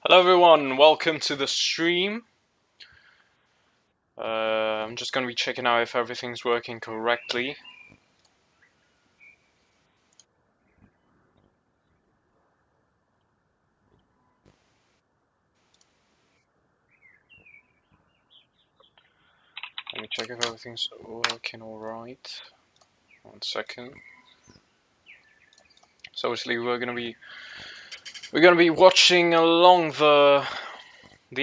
Hello everyone, welcome to the stream. I'm just going to be checking out if everything's working correctly. Let me check if everything's working alright. 1 second. So obviously we're gonna be watching along the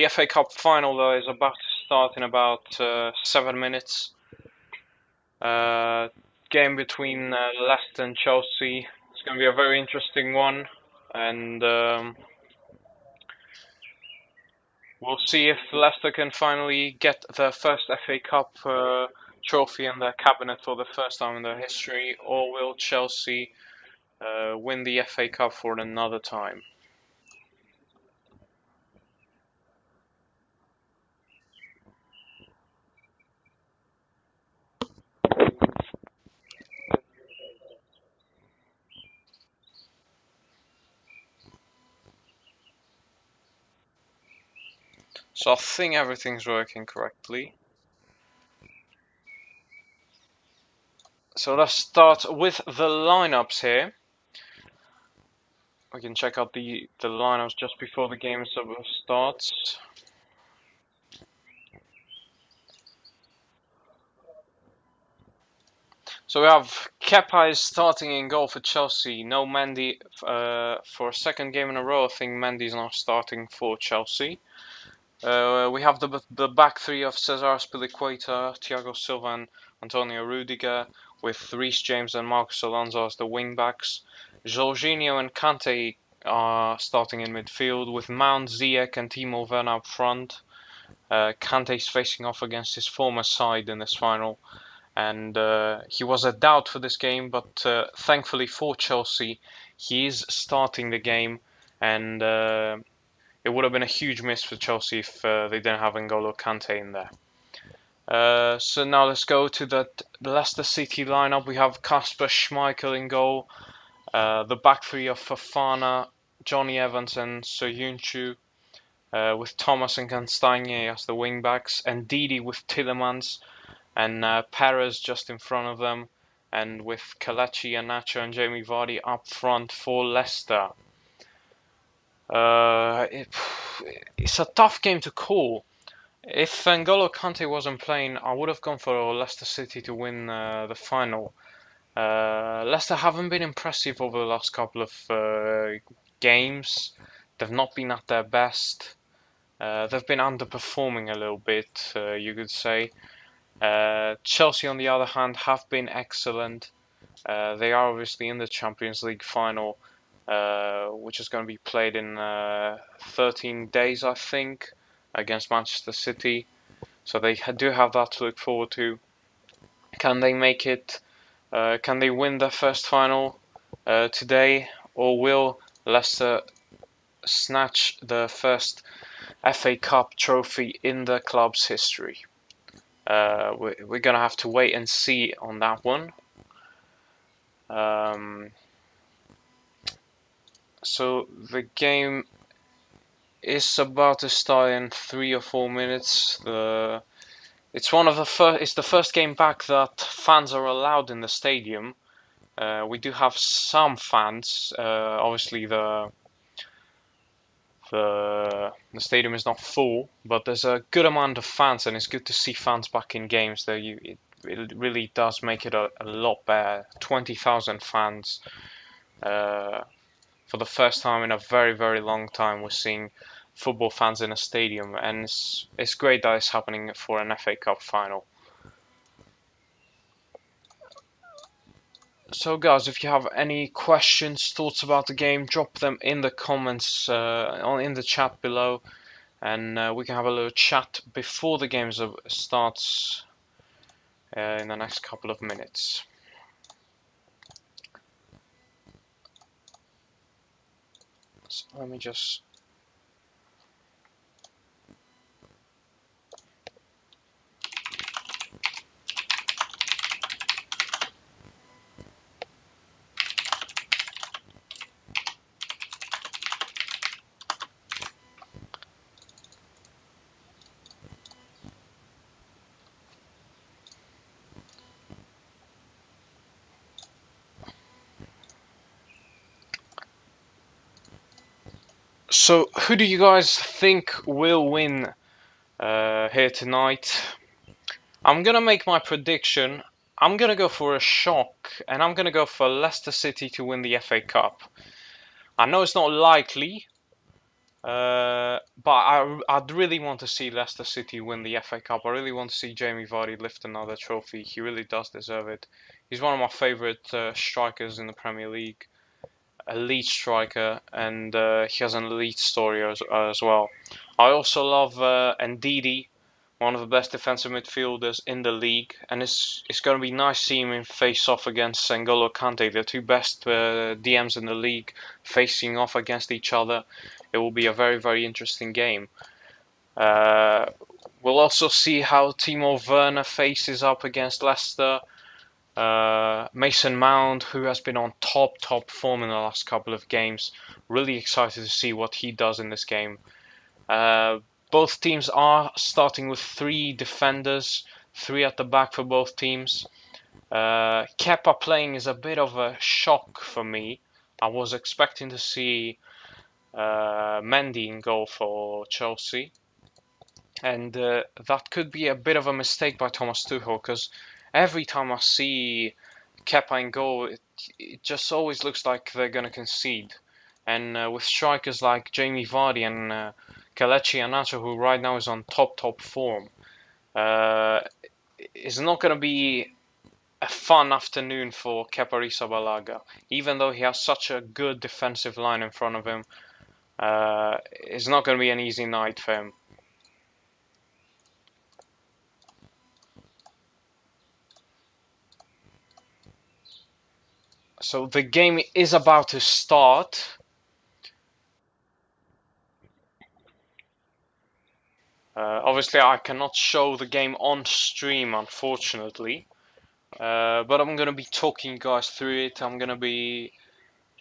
FA Cup final that is about to start in about 7 minutes. Game between Leicester and Chelsea. It's gonna be a very interesting one, and we'll see if Leicester can finally get their first FA Cup trophy in their cabinet for the first time in their history, or will Chelsea win the FA Cup for another time? So I think everything's working correctly. So let's start with the lineups here. We can check out the lineups just before the game starts. So we have Kepa is starting in goal for Chelsea. No Mendy for a second game in a row. I think Mendy's now starting for Chelsea. We have the back three of Cesar Azpilicueta, Thiago Silva, and Antonio Rudiger, with Reece James and Marcos Alonso as the wing backs. Jorginho and Kante are starting in midfield, with Mount, Ziyech, and Timo Werner up front. Kante is facing off against his former side in this final, and he was a doubt for this game, but thankfully for Chelsea, he is starting the game, and it would have been a huge miss for Chelsea if they didn't have N'Golo Kante in there. So now let's go to the Leicester City lineup. We have Kasper Schmeichel in goal, the back three of Fofana, Johnny Evans, and Soyuncu, with Thomas and Castagne as the wing backs, and Didi with Tillemans, and Perez just in front of them, and with Kelechi, Iheanacho, and Jamie Vardy up front for Leicester. It's a tough game to call. If N'Golo Kante wasn't playing, I would have gone for Leicester City to win the final. Leicester haven't been impressive over the last couple of games. They've not been at their best. They've been underperforming a little bit, you could say. Chelsea, on the other hand, have been excellent. They are obviously in the Champions League final, which is going to be played in 13 days, I think, against Manchester City. So they do have that to look forward to. Can they make it? Can they win their first final today? Or will Leicester snatch the first FA Cup trophy in the club's history? We're going to have to wait and see on that one. So the game is about to start in 3 or 4 minutes. It's one of the first. It's the first game back that fans are allowed in the stadium. We do have some fans. Obviously, the stadium is not full, but there's a good amount of fans, and it's good to see fans back in games. It really does make it a lot better. 20,000 fans. For the first time in a very, very long time, we're seeing football fans in a stadium, and it's great that it's happening for an FA Cup final. So guys, if you have any questions, thoughts about the game, drop them in the comments in the chat below, and we can have a little chat before the game starts in the next couple of minutes. So let me just... So, who do you guys think will win here tonight? I'm gonna make my prediction. I'm gonna go for a shock, and I'm gonna go for Leicester City to win the FA Cup. I know it's not likely, but I'd really want to see Leicester City win the FA Cup. I really want to see Jamie Vardy lift another trophy. He really does deserve it. He's one of my favourite strikers in the Premier League. Elite striker, and he has an elite story as well. I also love Ndidi, one of the best defensive midfielders in the league, and it's going to be nice seeing him face off against N'Golo Kante, the two best DMs in the league, facing off against each other. It will be a very interesting game. Uh, we'll also see how Timo Werner faces up against Leicester. Mason Mount, who has been on top form in the last couple of games. Really excited to see what he does in this game. Both teams are starting with three defenders, three at the back for both teams. Kepa playing is a bit of a shock for me. I was expecting to see Mendy in goal for Chelsea, and that could be a bit of a mistake by Thomas Tuchel, because every time I see Kepa in goal, it just always looks like they're going to concede. And with strikers like Jamie Vardy and Kelechi Iheanacho, who right now is on top form, uh, it's not going to be a fun afternoon for Kepa Arrizabalaga. Even though he has such a good defensive line in front of him, it's not going to be an easy night for him. So the game is about to start. Obviously, I cannot show the game on stream, unfortunately. But I'm gonna be talking you guys through it. I'm gonna be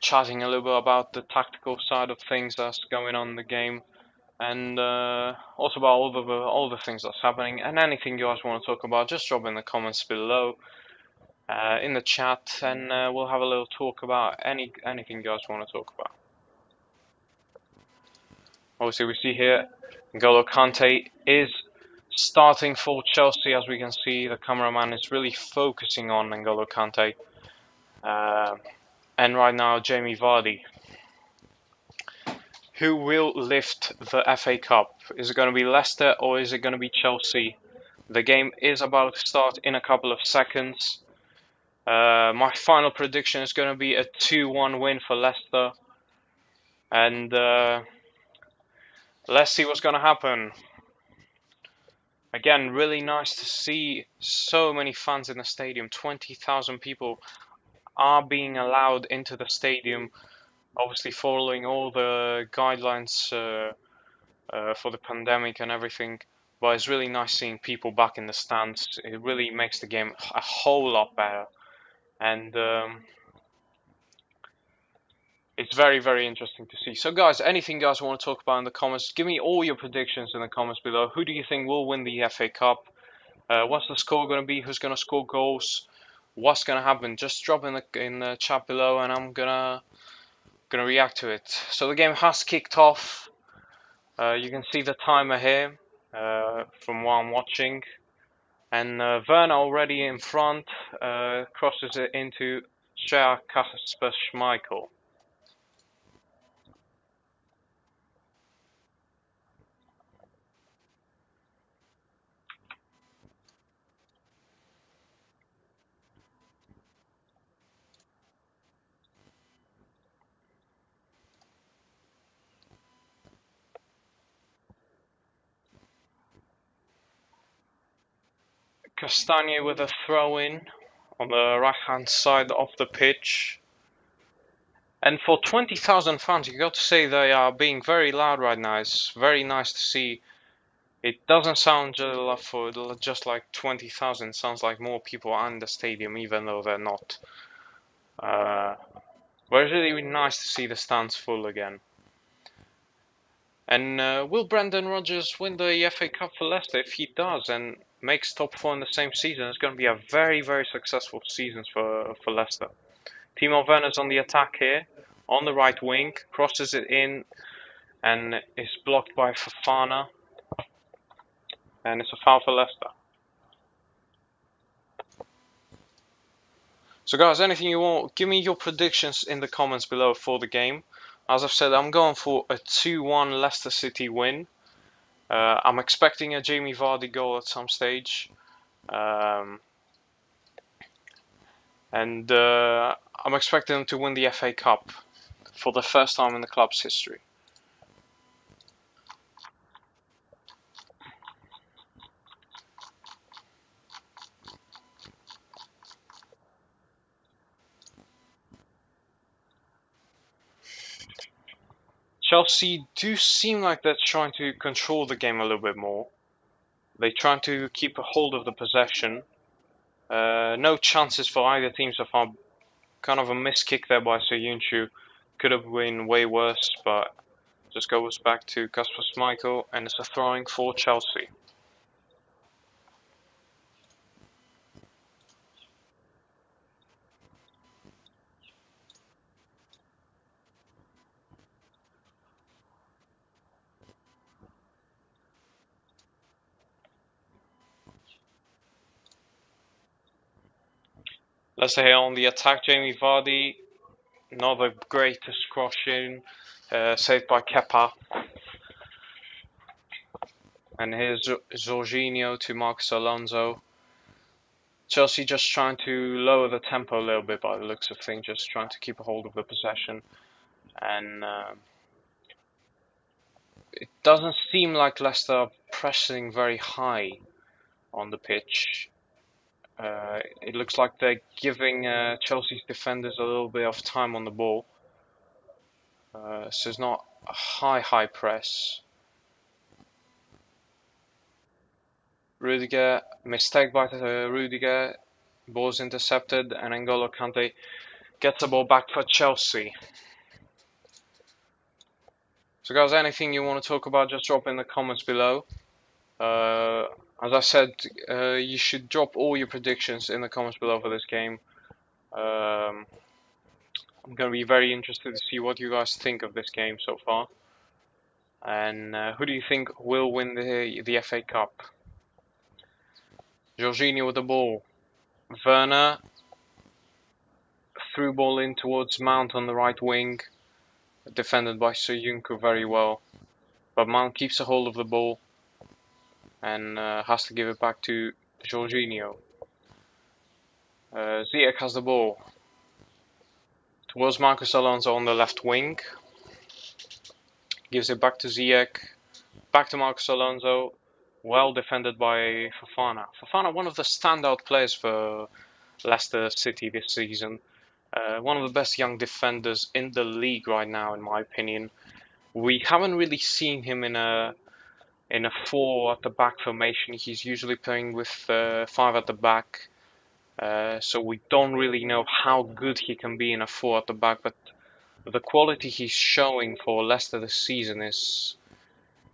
chatting a little bit about the tactical side of things that's going on in the game, and also about all the things that's happening, and anything you guys want to talk about. Just drop in the comments below, in the chat, and we'll have a little talk about anything you guys want to talk about. Obviously, we see here N'Golo Kante is starting for Chelsea. As we can see, the cameraman is really focusing on N'Golo Kante. And right now, Jamie Vardy. Who will lift the FA Cup? Is it going to be Leicester or is it going to be Chelsea? The game is about to start in a couple of seconds. My final prediction is going to be a 2-1 win for Leicester. And let's see what's going to happen. Again, really nice to see so many fans in the stadium. 20,000 people are being allowed into the stadium, obviously following all the guidelines for the pandemic and everything. But it's really nice seeing people back in the stands. It really makes the game a whole lot better. And it's very interesting to see. So guys, anything you guys want to talk about in the comments, give me all your predictions in the comments below. Who do you think will win the FA Cup? What's the score going to be? Who's going to score goals? What's going to happen? Just drop in the chat below, and I'm gonna react to it. So the game has kicked off. You can see the timer here from what I'm watching, and Werner already in front crosses it into Shea Kasper Schmeichel. Castagne with a throw-in on the right-hand side of the pitch. And for 20,000 fans, you got to say they are being very loud right now. It's very nice to see. It doesn't sound just like 20,000. It sounds like more people are in the stadium, even though they're not. But it's really nice to see the stands full again. And will Brendan Rodgers win the FA Cup for Leicester? If he does and makes top four in the same season, it's going to be a very successful season for Leicester. Timo Werner's on the attack here, on the right wing, crosses it in. and is blocked by Fofana, and it's a foul for Leicester. So guys, anything you want, give me your predictions in the comments below for the game. As I've said, I'm going for a 2-1 Leicester City win. I'm expecting a Jamie Vardy goal at some stage. Um, and I'm expecting them to win the FA Cup for the first time in the club's history. Chelsea do seem like they're trying to control the game a little bit more. They're trying to keep a hold of the possession. No chances for either team so far. Kind of a missed kick there by Soyuncu. Could have been way worse, but just goes back to Kasper Schmeichel, and it's a throwing for Chelsea. Leicester here on the attack. Jamie Vardy, another greatest cross in, saved by Kepa. And here's Jorginho to Marcos Alonso. Chelsea just trying to lower the tempo a little bit by the looks of things, just trying to keep a hold of the possession. And it doesn't seem like Leicester are pressing very high on the pitch. It looks like they're giving Chelsea's defenders a little bit of time on the ball. So it's not a high press. Rudiger, mistake by Rudiger, ball's intercepted, and N'Golo Kante gets the ball back for Chelsea. So guys, anything you want to talk about, just drop in the comments below. As I said, you should drop all your predictions in the comments below for this game. I'm going to be very interested to see what you guys think of this game so far. And who do you think will win the FA Cup? Jorginho with the ball. Werner, through ball in towards Mount on the right wing. Defended by Soyuncu very well. But Mount keeps a hold of the ball and has to give it back to Jorginho. Ziyech has the ball towards Marcos Alonso on the left wing. Gives it back to Ziyech. Back to Marcos Alonso. Well defended by Fofana. Fofana, one of the standout players for Leicester City this season. One of the best young defenders in the league right now, in my opinion. We haven't really seen him in a four at the back formation. He's usually playing with five at the back. So we don't really know how good he can be in a four at the back, but the quality he's showing for Leicester this season is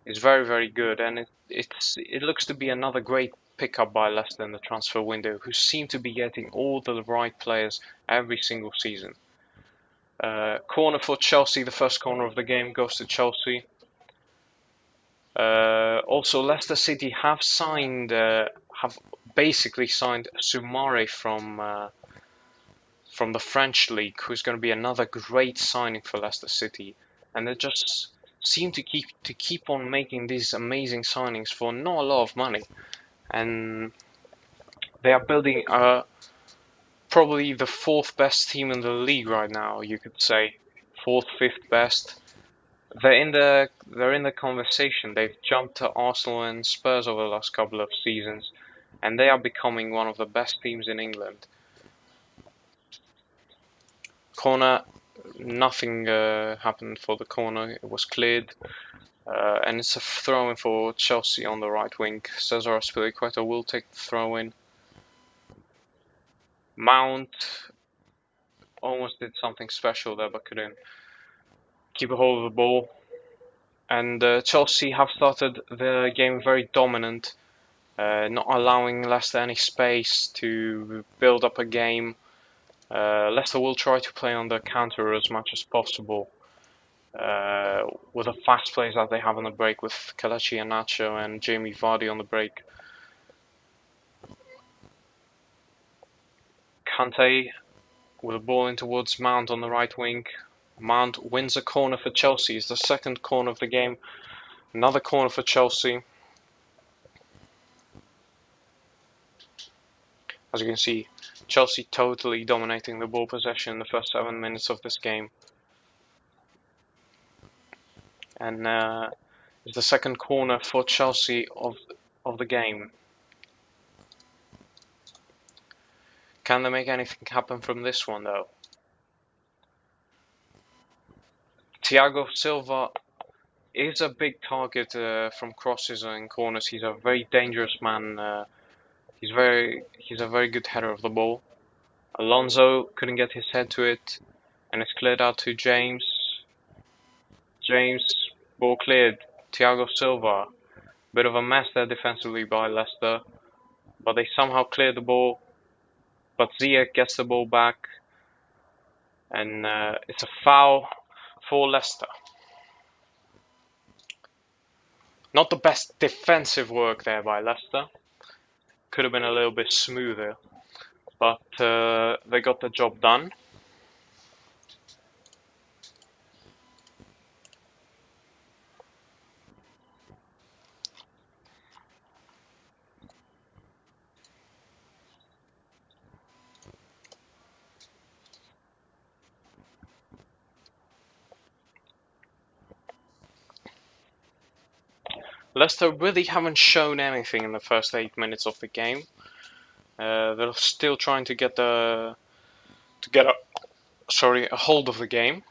very good, and it looks to be another great pickup by Leicester in the transfer window, who seem to be getting all the right players every single season. Corner for Chelsea. The first corner of the game goes to Chelsea. Also, Leicester City have basically signed Soumare from the French league, who's going to be another great signing for Leicester City. And they just seem to keep on making these amazing signings for not a lot of money, and they are building probably the fourth best team in the league right now. You could say fourth, fifth best. They're in the conversation. They've jumped to Arsenal and Spurs over the last couple of seasons, and they are becoming one of the best teams in England. Corner, nothing happened for the corner. It was cleared, and it's a throw-in for Chelsea on the right wing. Cesar Azpilicueta will take the throw-in. Mount almost did something special there, but couldn't keep a hold of the ball. And Chelsea have started the game very dominant, not allowing Leicester any space to build up a game. Leicester will try to play on the counter as much as possible. with the fast plays that they have on the break with Kelechi Iheanacho and Jamie Vardy on the break. Kante with a ball in towards Mount on the right wing. Mount wins a corner for Chelsea. It's the second corner of the game. Another corner for Chelsea. As you can see, Chelsea totally dominating the ball possession in the first 7 minutes of this game. And it's the second corner for Chelsea of the game. Can they make anything happen from this one though? Thiago Silva is a big target from crosses and corners. He's a very dangerous man. He's a very good header of the ball. Alonso couldn't get his head to it, and it's cleared out to James. James, ball cleared. Thiago Silva, bit of a mess there defensively by Leicester, but they somehow cleared the ball. But Ziyech gets the ball back, and it's a foul for Leicester. Not the best defensive work there by Leicester. Could have been a little bit smoother, but they got the job done. Leicester really haven't shown anything in the first 8 minutes of the game. They're still trying to get a hold of the game.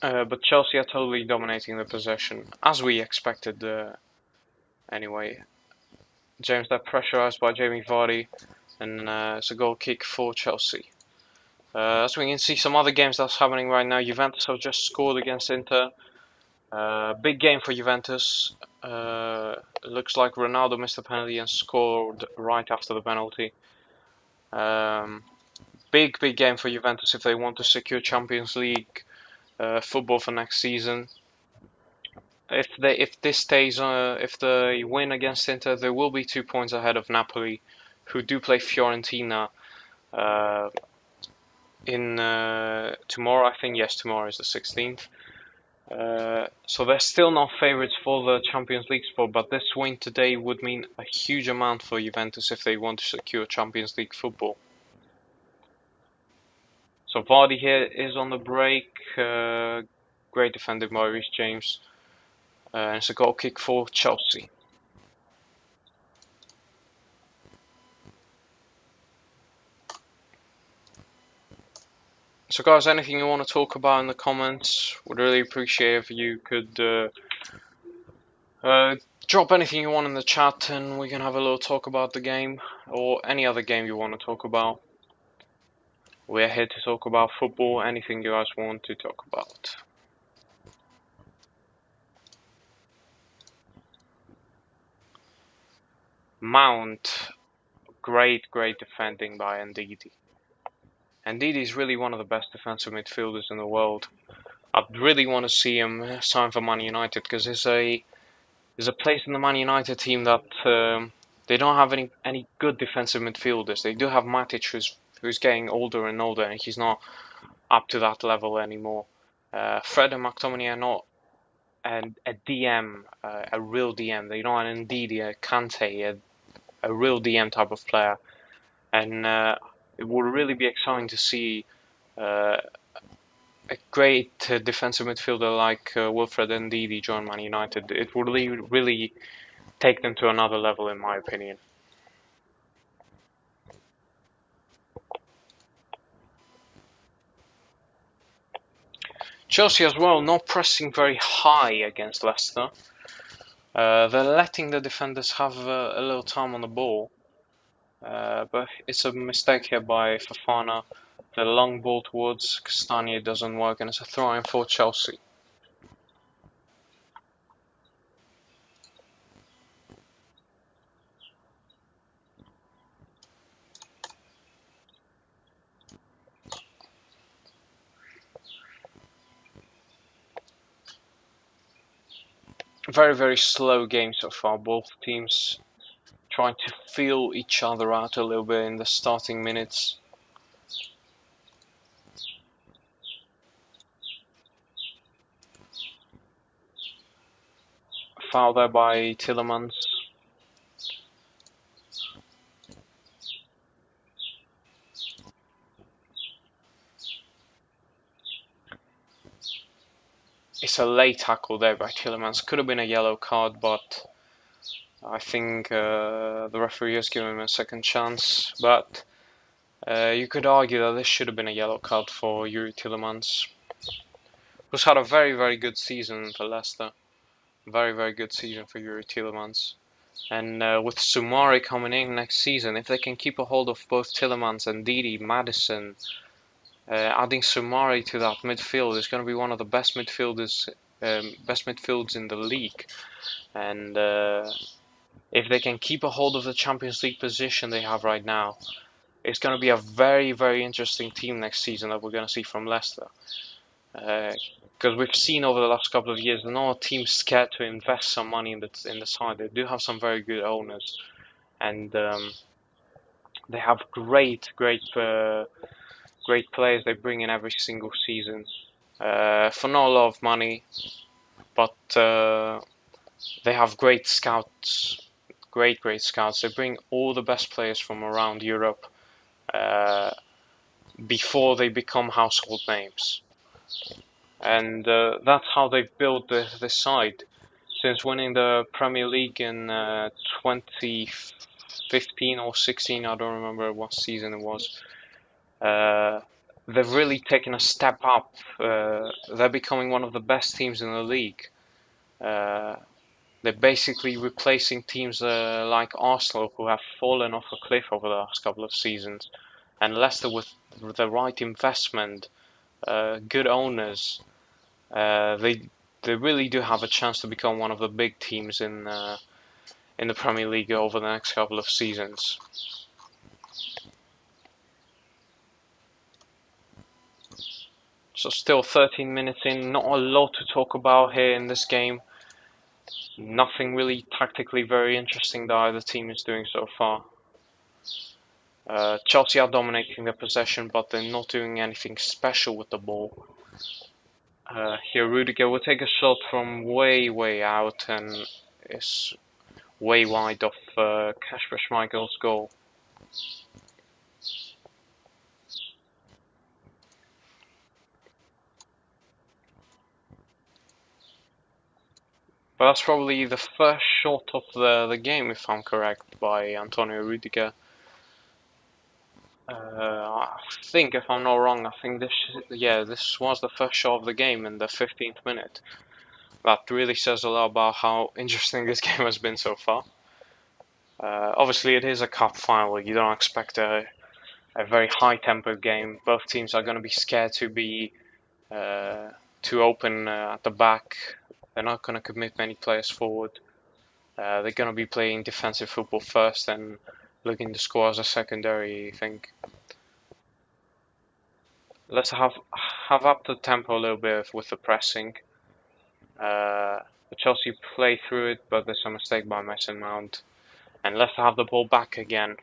But Chelsea are totally dominating the possession, as we expected anyway. James there pressurised by Jamie Vardy, and it's a goal kick for Chelsea. As we can see, some other games that's happening right now. Juventus have just scored against Inter. Big game for Juventus. Looks like Ronaldo missed a penalty and scored right after the penalty. Big game for Juventus if they want to secure Champions League football for next season. If they win against Inter, they will be 2 points ahead of Napoli, who do play Fiorentina in tomorrow. I think yes, tomorrow is the 16th. So they're still not favourites for the Champions League spot, but this win today would mean a huge amount for Juventus if they want to secure Champions League football. So Vardy here is on the break. Great defending by Reece James. And it's a goal kick for Chelsea. So guys, anything you want to talk about in the comments? Would really appreciate if you could drop anything you want in the chat and we can have a little talk about the game or any other game you want to talk about. We're here to talk about football, anything you guys want to talk about. Mount, great defending by Ndidi. Ndidi is really one of the best defensive midfielders in the world. I'd really want to see him sign for Man United because there's a place in the Man United team that they don't have any good defensive midfielders. They do have Matic, who's getting older and older, and he's not up to that level anymore. Fred and McTominay are not a DM, a real DM. They don't have Ndidi, a Kante, a real DM type of player, and it would really be exciting to see a great defensive midfielder like Wilfred Ndidi join Man United. It would really take them to another level, in my opinion. Chelsea as well, not pressing very high against Leicester. They're letting the defenders have a little time on the ball. But it's a mistake here by Fofana. The long ball towards Castagne doesn't work, and it's a throw-in for Chelsea. Very, very slow game so far. Both teams trying to feel each other out a little bit in the starting minutes. Foul there by Tillemans. It's a late tackle there by Tillemans. Could have been a yellow card, but I think the referee has given him a second chance. But you could argue that this should have been a yellow card for Yuri Tillemans, who's had a very, very good season for Leicester. Very, very good season for Yuri Tillemans. And with Sumari coming in next season, if they can keep a hold of both Tillemans and Didi, Madison, adding Sumari to that midfield is going to be one of the best midfielders, best midfields in the league. And if they can keep a hold of the Champions League position they have right now, it's going to be a very, very interesting team next season that we're going to see from Leicester. Because we've seen over the last couple of years, no team scared to invest some money in the side. They do have some very good owners, and they have great players they bring in every single season for not a lot of money, but they have great scouts, great scouts. They bring all the best players from around Europe uh, before they become household names, and that's how they've built this side since winning the Premier League in 2015 or 16. I don't remember what season it was. They've really taken a step up. They're becoming one of the best teams in the league. Uh, they're basically replacing teams like Arsenal, who have fallen off a cliff over the last couple of seasons. And Leicester, with the right investment, good owners, they really do have a chance to become one of the big teams in the Premier League over the next couple of seasons. So still 13 minutes in, not a lot to talk about here in this game. Nothing really tactically very interesting that either team is doing so far. Chelsea are dominating the possession, but they're not doing anything special with the ball. Here Rudiger will take a shot from way out and is way wide of Kasper Schmeichel's goal. But that's probably the first shot of the game, if I'm correct, by Antonio Rudiger. I think, if I'm not wrong, I think this was the first shot of the game in the 15th minute. That really says a lot about how interesting this game has been so far. Obviously, it is a cup final. You don't expect a very high-tempo game. Both teams are going to be scared to be too open at the back. They're not going to commit many players forward. They're going to be playing defensive football first and looking to score as a secondary thing. Let's have up the tempo a little bit with the pressing. The Chelsea play through it, but there's a mistake by Mason Mount. And let's have the ball back again.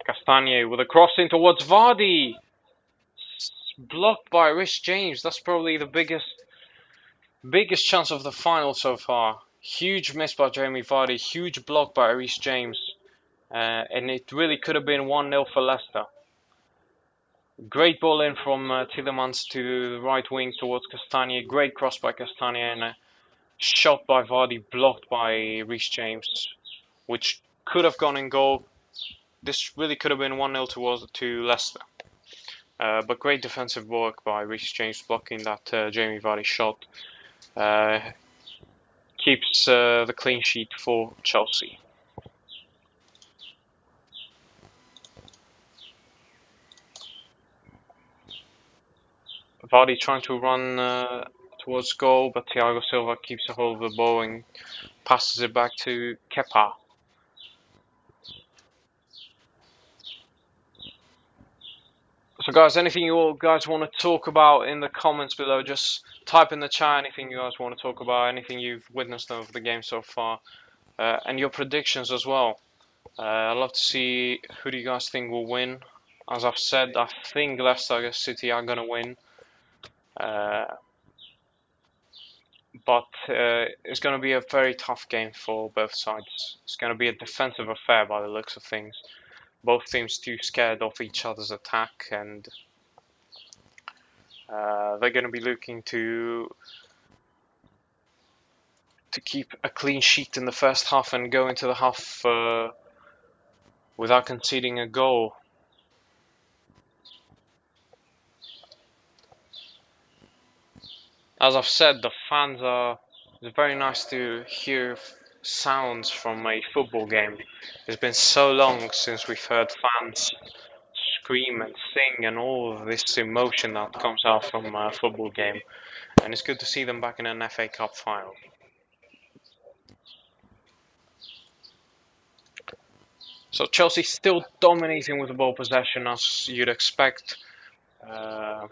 Castagne with a cross in towards Vardy. Blocked by Rhys James. That's probably the biggest chance of the final so far. Huge miss by Jamie Vardy. Huge block by Rhys James. And it really could have been 1-0 for Leicester. Great ball in from Tillemans to the right wing towards Castagne. Great cross by Castagne and a shot by Vardy blocked by Rhys James, which could have gone in goal. This really could have been 1-0 to Leicester. But great defensive work by Rhys James blocking that Jamie Vardy shot. Keeps the clean sheet for Chelsea. Vardy trying to run towards goal, but Thiago Silva keeps a hold of the ball and passes it back to Kepa. So guys, anything you all guys want to talk about in the comments below, just type in the chat anything you guys want to talk about, anything you've witnessed of the game so far, and your predictions as well. I'd love to see who do you guys think will win. As I've said, I think Leicester City are going to win. But it's going to be a very tough game for both sides. It's going to be a defensive affair by the looks of things. Both teams too scared of each other's attack, and they're going to be looking to keep a clean sheet in the first half and go into the half without conceding a goal. As I've said, the fans are. It's very nice to hear sounds from a football game. It's been so long since we've heard fans scream and sing and all of this emotion that comes out from a football game. And it's good to see them back in an FA Cup final. So Chelsea still dominating with the ball possession as you'd expect. Uh,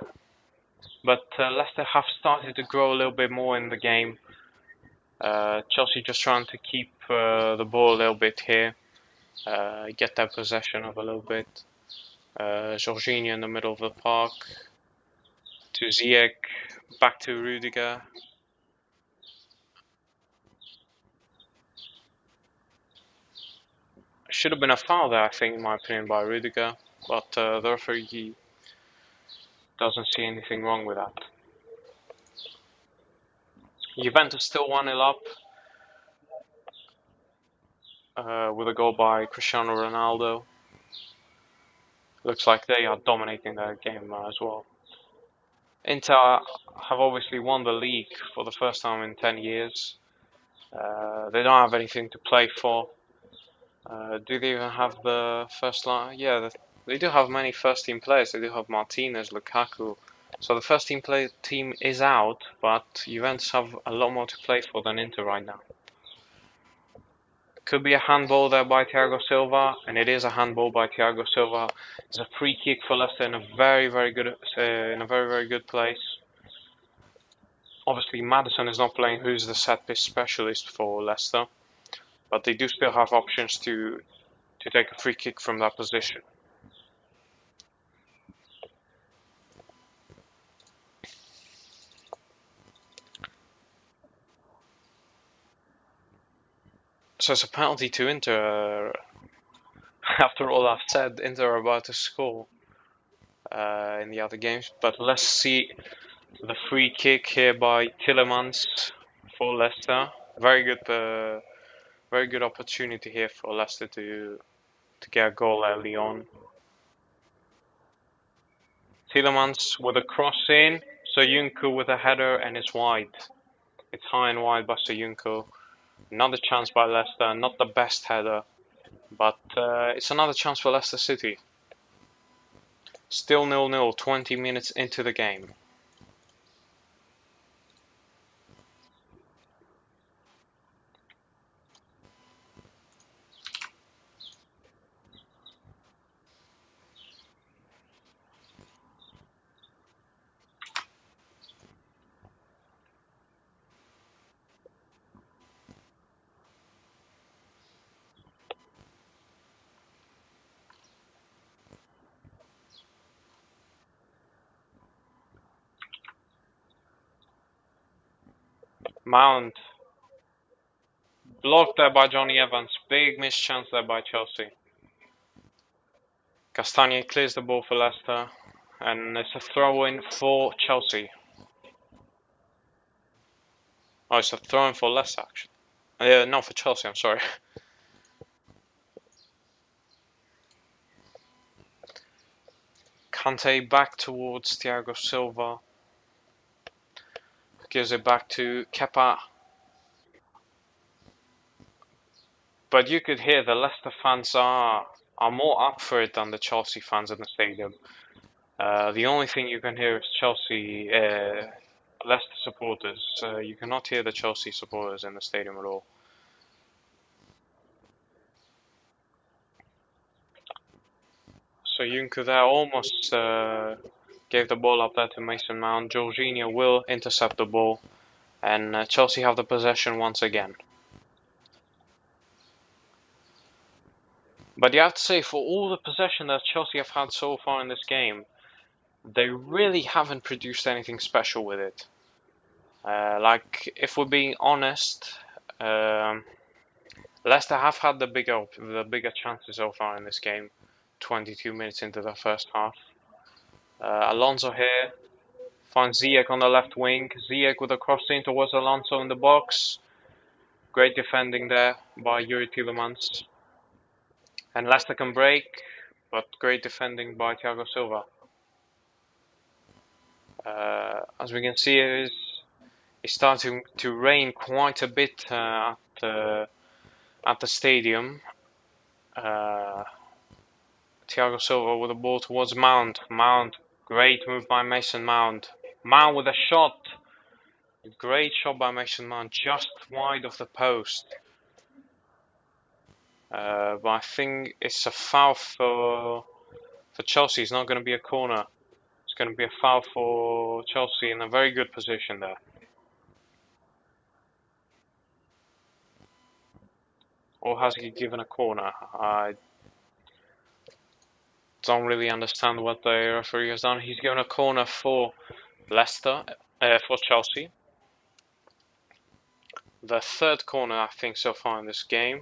but Leicester have started to grow a little bit more in the game. Chelsea just trying to keep the ball a little bit here, get that possession of a little bit. Jorginho in the middle of the park, to Ziyech, back to Rudiger. Should have been a foul there, I think, in my opinion, by Rudiger, but the referee doesn't see anything wrong with that. Juventus still 1-0 up with a goal by Cristiano Ronaldo. Looks like they are dominating their game as well. Inter have obviously won the league for the first time in 10 years. They don't have anything to play for. Do they even have the first line? Yeah, they do have many first team players. They do have Martinez, Lukaku. So the first team is out, but Juventus have a lot more to play for than Inter right now. Could be a handball there by Thiago Silva, and it is a handball by Thiago Silva. It's a free kick for Leicester in a very good place. Obviously, Maddison is not playing, who's the set piece specialist for Leicester, but they do still have options to take a free kick from that position. So it's a penalty to Inter. After all I've said, Inter are about to score in the other games, but let's see the free kick here by Tielemans for Leicester. Very good opportunity here for Leicester to get a goal early on. Tielemans with a cross in, Soyuncu with a header, and it's wide. It's high and wide by Soyuncu. Another chance by Leicester, not the best header, but it's another chance for Leicester City. Still 0-0, 20 minutes into the game. Mount. Blocked there by Johnny Evans. Big missed chance there by Chelsea. Castagne clears the ball for Leicester. And it's a throw-in for Chelsea. Oh, it's a throw-in for Leicester, actually. No, for Chelsea, I'm sorry. Kante back towards Thiago Silva. Gives it back to Kepa. But you could hear the Leicester fans are more up for it than the Chelsea fans in the stadium. The only thing you can hear is Chelsea Leicester supporters. You cannot hear the Chelsea supporters in the stadium at all. So Juncker there almost gave the ball up there to Mason Mount. Jorginho will intercept the ball, and Chelsea have the possession once again. But you have to say, for all the possession that Chelsea have had so far in this game, they really haven't produced anything special with it. Like, if we're being honest, Leicester have had the bigger chances so far in this game. 22 minutes into the first half. Alonso here finds Ziyech on the left wing. Ziyech with a cross in towards Alonso in the box. Great defending there by Yuri Tielemans. And Leicester can break, but great defending by Thiago Silva. As we can see, it's starting to rain quite a bit at the stadium. Thiago Silva with the ball towards Mount. Mount, great move by Mason Mount. Mount with a shot. Great shot by Mason Mount, just wide of the post. But I think it's a foul for Chelsea. It's not going to be a corner. It's going to be a foul for Chelsea in a very good position there. Or has he given a corner? I don't really understand what the referee has done. He's given a corner for for Chelsea. The third corner, I think, so far in this game.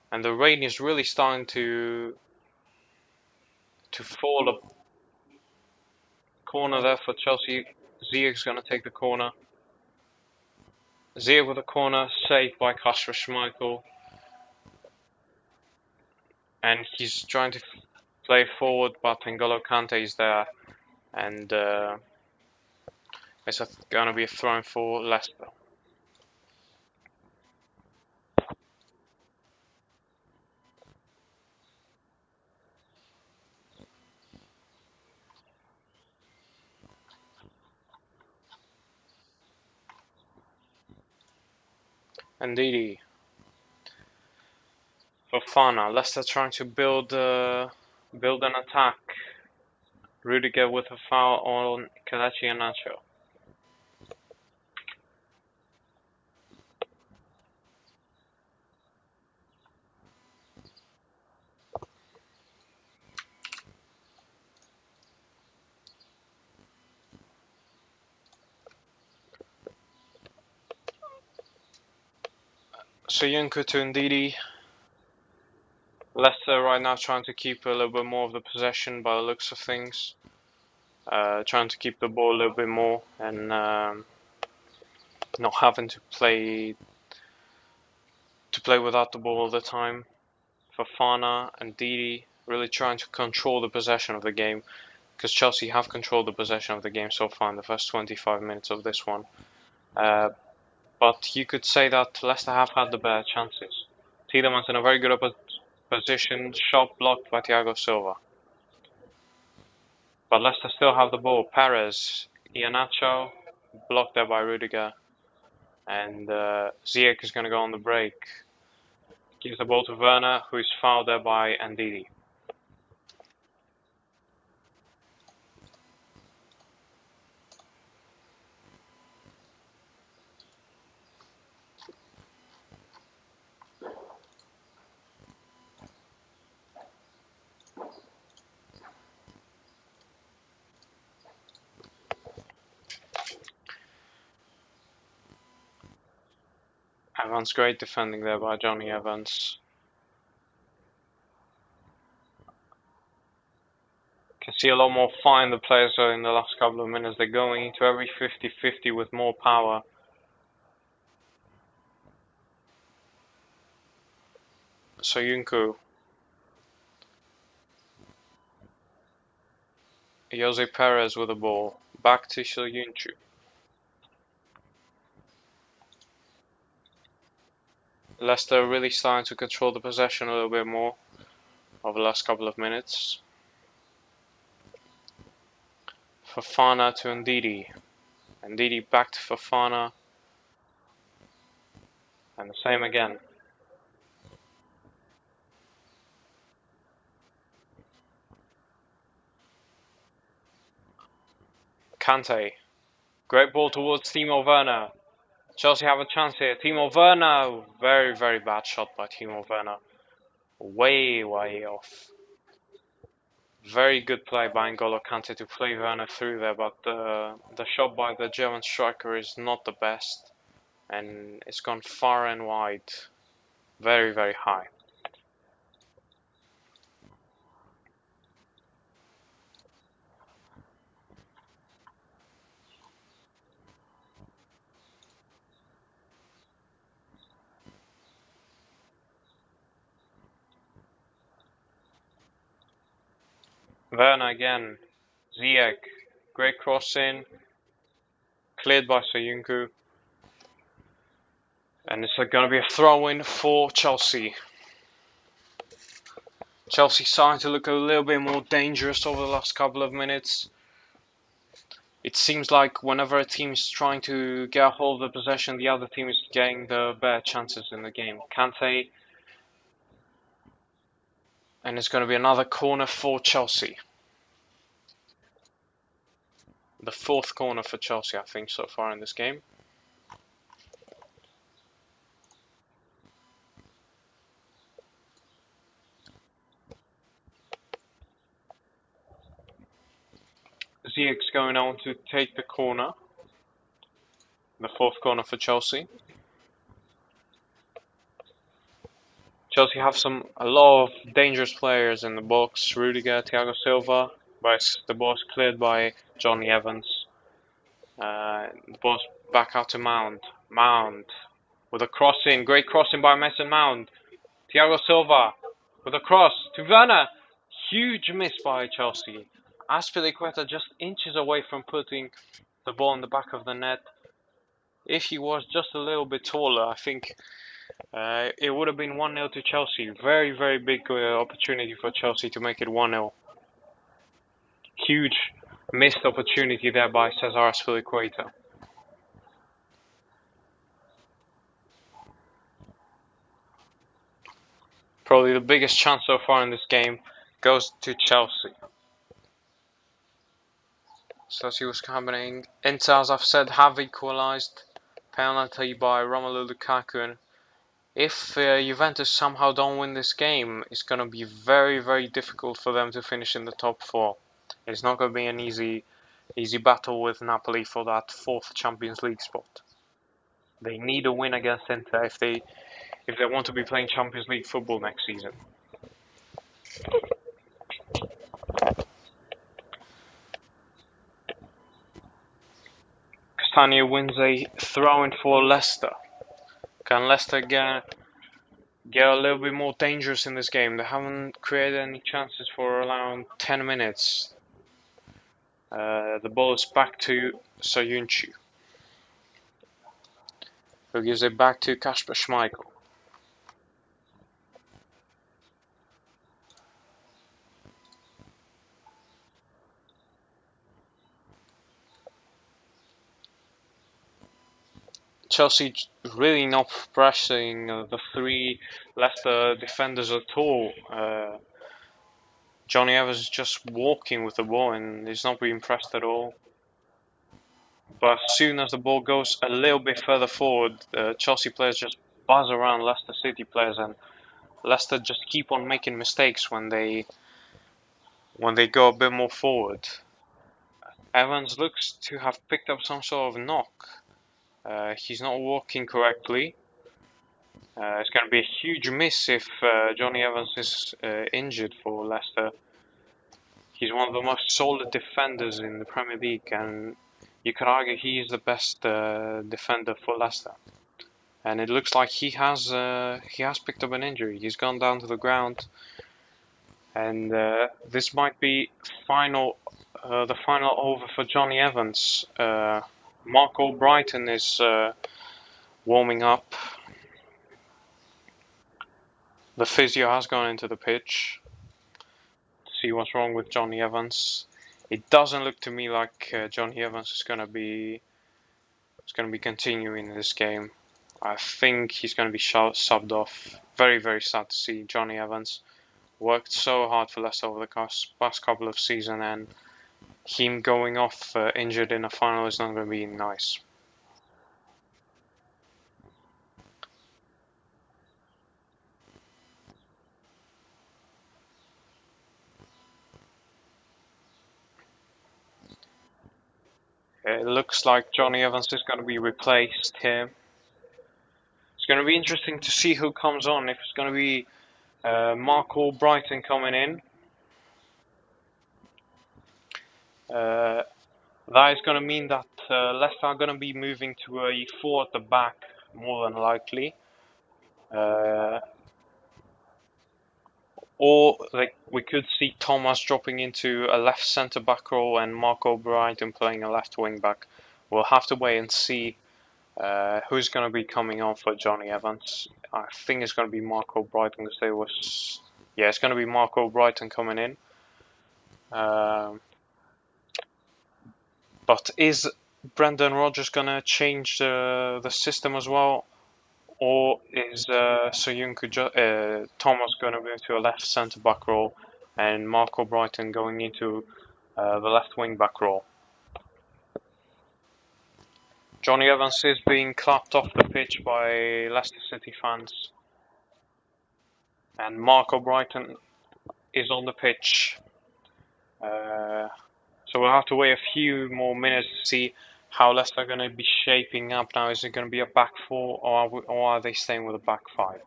And the rain is really starting to fall. A corner there for Chelsea. Ziyech's going to take the corner. Ziyech with a corner, saved by Kasper Schmeichel. And he's trying to play forward, but N'Golo Kante is there. And it's going to be a throw for Leicester. Indeed. Fofana, Leicester trying to build an attack. Rudiger with a foul on Kelechi Iheanacho. Soyuncu to Ndidi. Leicester right now trying to keep a little bit more of the possession by the looks of things. Trying to keep the ball a little bit more and not having to play without the ball all the time. Fofana and Ndidi really trying to control the possession of the game, because Chelsea have controlled the possession of the game so far in the first 25 minutes of this one. But you could say that Leicester have had the better chances. Tielemans in a very good position, shot blocked by Thiago Silva. But Leicester still have the ball. Perez, Iheanacho, blocked there by Rudiger. And Ziyech is going to go on the break. Gives the ball to Werner, who is fouled there by Ndidi. Evans, great defending there by Johnny Evans. Can see a lot more fire in the players in the last couple of minutes. They're going into every 50-50 with more power. Soyuncu. Jose Perez with the ball. Back to Soyuncu. Leicester really starting to control the possession a little bit more over the last couple of minutes. Fofana to Ndidi. Ndidi back to Fofana. And the same again. Kante. Great ball towards Timo Werner. Chelsea have a chance here. Timo Werner. Very, very bad shot by Timo Werner. Way, way off. Very good play by N'Golo Kante to play Werner through there, but the shot by the German striker is not the best. And it's gone far and wide. Very, very high. Werner again. Ziyech. Great cross in. Cleared by Soyuncu. And it's going to be a throw in for Chelsea. Chelsea starting to look a little bit more dangerous over the last couple of minutes. It seems like whenever a team is trying to get a hold of the possession, the other team is getting the better chances in the game. Kante. And it's going to be another corner for Chelsea. The fourth corner for Chelsea, I think, so far in this game. Ziyech's going on to take the corner. The fourth corner for Chelsea. Chelsea have a lot of dangerous players in the box. Rudiger, Thiago Silva, but the ball's cleared by Johnny Evans. The ball's back out to Mount. Mount with a crossing, great crossing by Mason Mount. Thiago Silva with a cross to Werner. Huge miss by Chelsea. Azpilicueta just inches away from putting the ball in the back of the net. If he was just a little bit taller, I think it would have been 1-0 to Chelsea. Very, very big opportunity for Chelsea to make it 1-0. Huge missed opportunity there by Cesar Azpilicueta. Probably the biggest chance so far in this game goes to Chelsea. So see what's happening. Inter, as I've said, have equalised. Penalty by Romelu Lukaku. And if Juventus somehow don't win this game, it's going to be very, very difficult for them to finish in the top four. It's not going to be an easy battle with Napoli for that fourth Champions League spot. They need a win against Inter if they want to be playing Champions League football next season. Castagna wins a throw-in for Leicester. Can Leicester get a little bit more dangerous in this game? They haven't created any chances for around 10 minutes. The ball is back to Soyuncu, who gives it back to Kasper Schmeichel. Chelsea really not pressing the three Leicester defenders at all. Johnny Evans is just walking with the ball and he's not being pressed at all. But as soon as the ball goes a little bit further forward, Chelsea players just buzz around Leicester City players, and Leicester just keep on making mistakes when they go a bit more forward. Evans looks to have picked up some sort of knock. He's not walking correctly. It's going to be a huge miss if Johnny Evans is injured for Leicester. He's one of the most solid defenders in the Premier League, and you could argue he is the best defender for Leicester. And it looks like he has picked up an injury. He's gone down to the ground, and this might be the final over for Johnny Evans. Mark Albrighton is warming up. The physio has gone into the pitch to see what's wrong with Johnny Evans. It doesn't look to me like Johnny Evans is gonna be continuing this game. I think he's gonna be subbed off. Very, very sad to see Johnny Evans worked so hard for Leicester over the past couple of seasons, and him going off injured in a final is not gonna be nice. It looks like Johnny Evans is going to be replaced here. It's going to be interesting to see who comes on. If it's going to be Mark Albrighton coming in, uh, that is going to mean that Leicester are going to be moving to a 4 at the back, more than likely. Uh, or we could see Thomas dropping into a left centre back role and Mark Albrighton playing a left wing back. We'll have to wait and see who's going to be coming on for Johnny Evans. I think it's going to be Marco Brighton because there was. Yeah, it's going to be Marco Brighton coming in. Um, but is Brendan Rodgers going to change the system as well? Or is Thomas going to move to a left centre back role and Marco Brighton going into the left wing back role? Johnny Evans is being clapped off the pitch by Leicester City fans, and Marco Brighton is on the pitch. Uh, so we'll have to wait a few more minutes to see how Leicester are going to be shaping up now. Is it going to be a back four, or are they staying with a back five?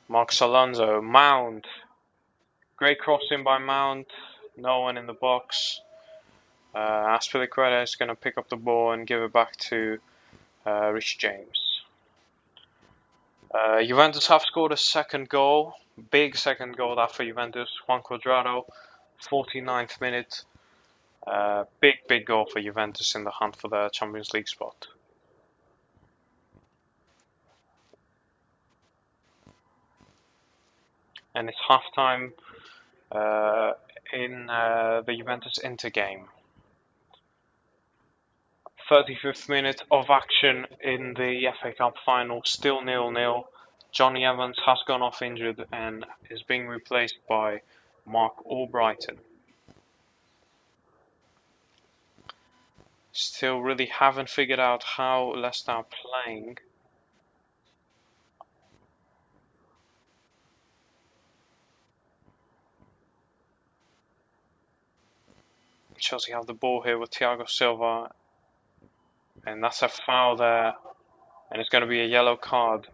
Marcos Alonso, Mount. Great crossing by Mount. No one in the box. Aspilicueta is going to pick up the ball and give it back to Rich James. Juventus have scored a second goal. Big second goal that for Juventus. Juan Cuadrado, 49th minute. Big goal for Juventus in the hunt for the Champions League spot. And it's halftime in the Juventus Inter game. 35th minute of action in the FA Cup final, still 0-0. Johnny Evans has gone off injured and is being replaced by Mark Albrighton. Still really haven't figured out how Leicester are playing. Chelsea have the ball here with Thiago Silva, and that's a foul there, and it's going to be a yellow card.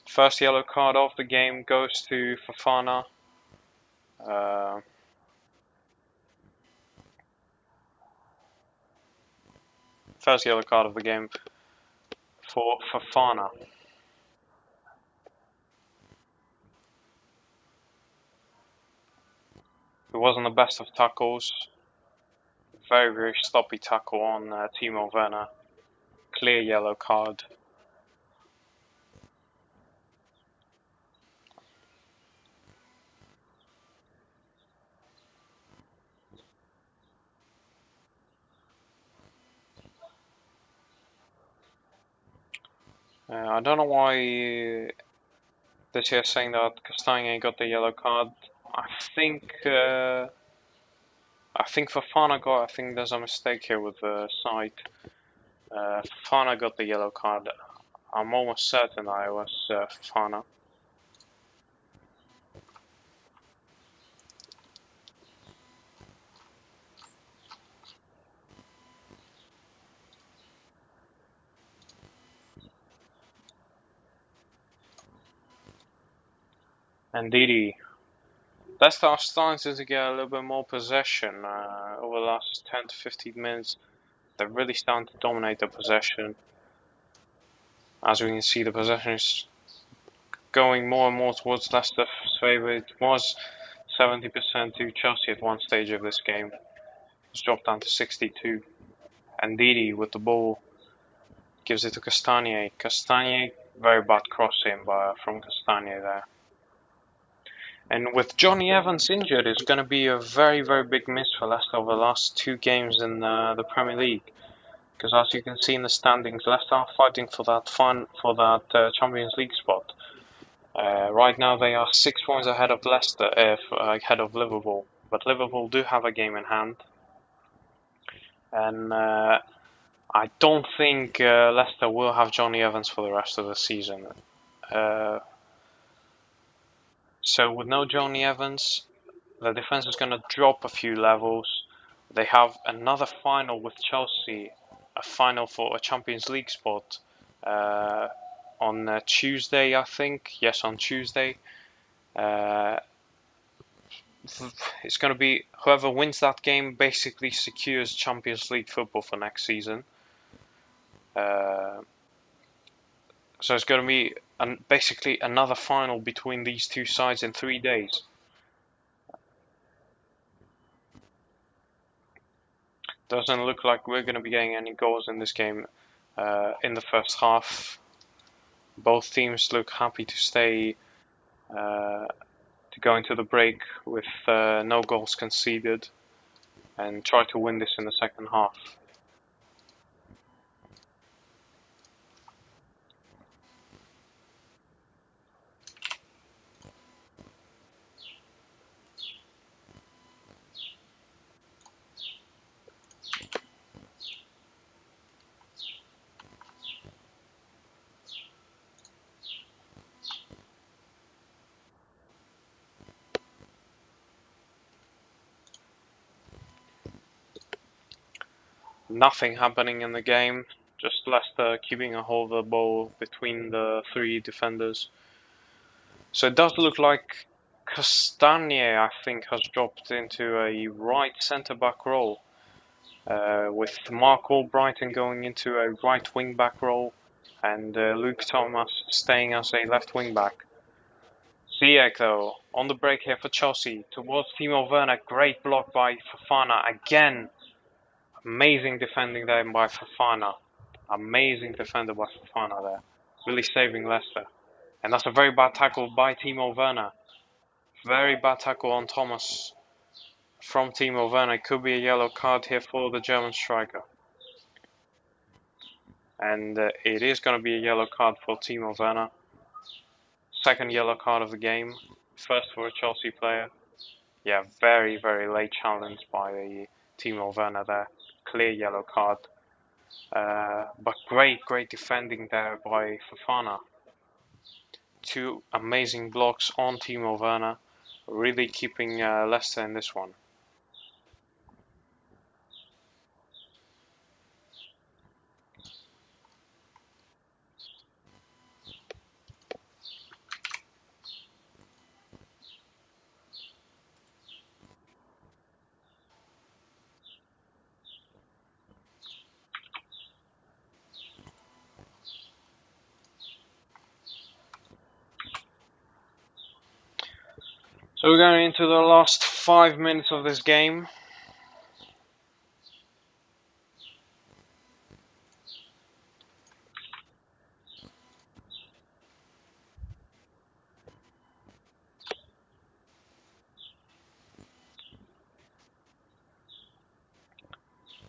First yellow card of the game goes to Fofana. First yellow card of the game for Fofana. It wasn't the best of tackles. Very, very sloppy tackle on Timo Werner. Clear yellow card. I don't know why this here is saying that Castagne got the yellow card. I think Fofana got. I think there's a mistake here with the site. Fofana got the yellow card. I'm almost certain I was Fofana. And Didi. Leicester are starting to get a little bit more possession over the last 10 to 15 minutes. They're really starting to dominate the possession. As we can see, the possession is going more and more towards Leicester's favour. It was 70% to Chelsea at one stage of this game. It's dropped down to 62. And Didi with the ball. Gives it to Castagne. Castagne, very bad crossing from Castagne there. And with Johnny Evans injured, it's going to be a very, very big miss for Leicester over the last two games in the Premier League. Because as you can see in the standings, Leicester are fighting for that Champions League spot. Right now, they are 6 points ahead of Leicester, ahead of Liverpool. But Liverpool do have a game in hand, and I don't think Leicester will have Johnny Evans for the rest of the season. Uh, so with no Johnny Evans, the defense is going to drop a few levels. They have another final with Chelsea, a final for a Champions League spot uh, on Tuesday, I think. Yes, on Tuesday. Uh, it's going to be whoever wins that game basically secures Champions League football for next season. Uh, so it's going to be basically another final between these two sides in 3 days. Doesn't look like we're going to be getting any goals in this game in the first half. Both teams look happy to stay to go into the break with no goals conceded and try to win this in the second half. Nothing happening in the game, just Leicester keeping a hold of the ball between the three defenders. So it does look like Castagne, I think, has dropped into a right centre-back role, with Mark Albrighton going into a right wing-back role, and Luke Thomas staying as a left wing-back. Ziyech, though, on the break here for Chelsea, towards Timo Werner, great block by Fofana again. Amazing defending there by Fofana. Amazing defender by Fofana there. Really saving Leicester. And that's a very bad tackle by Timo Werner. Very bad tackle on Thomas from Timo Werner. Could be a yellow card here for the German striker. And it is going to be a yellow card for Timo Werner. Second yellow card of the game. First for a Chelsea player. Yeah, very, very late challenge by Timo Werner there. Clear yellow card. But great defending there by Fofana. Two amazing blocks on Timo Werner, really keeping Leicester in this one. So we're going into the last 5 minutes of this game.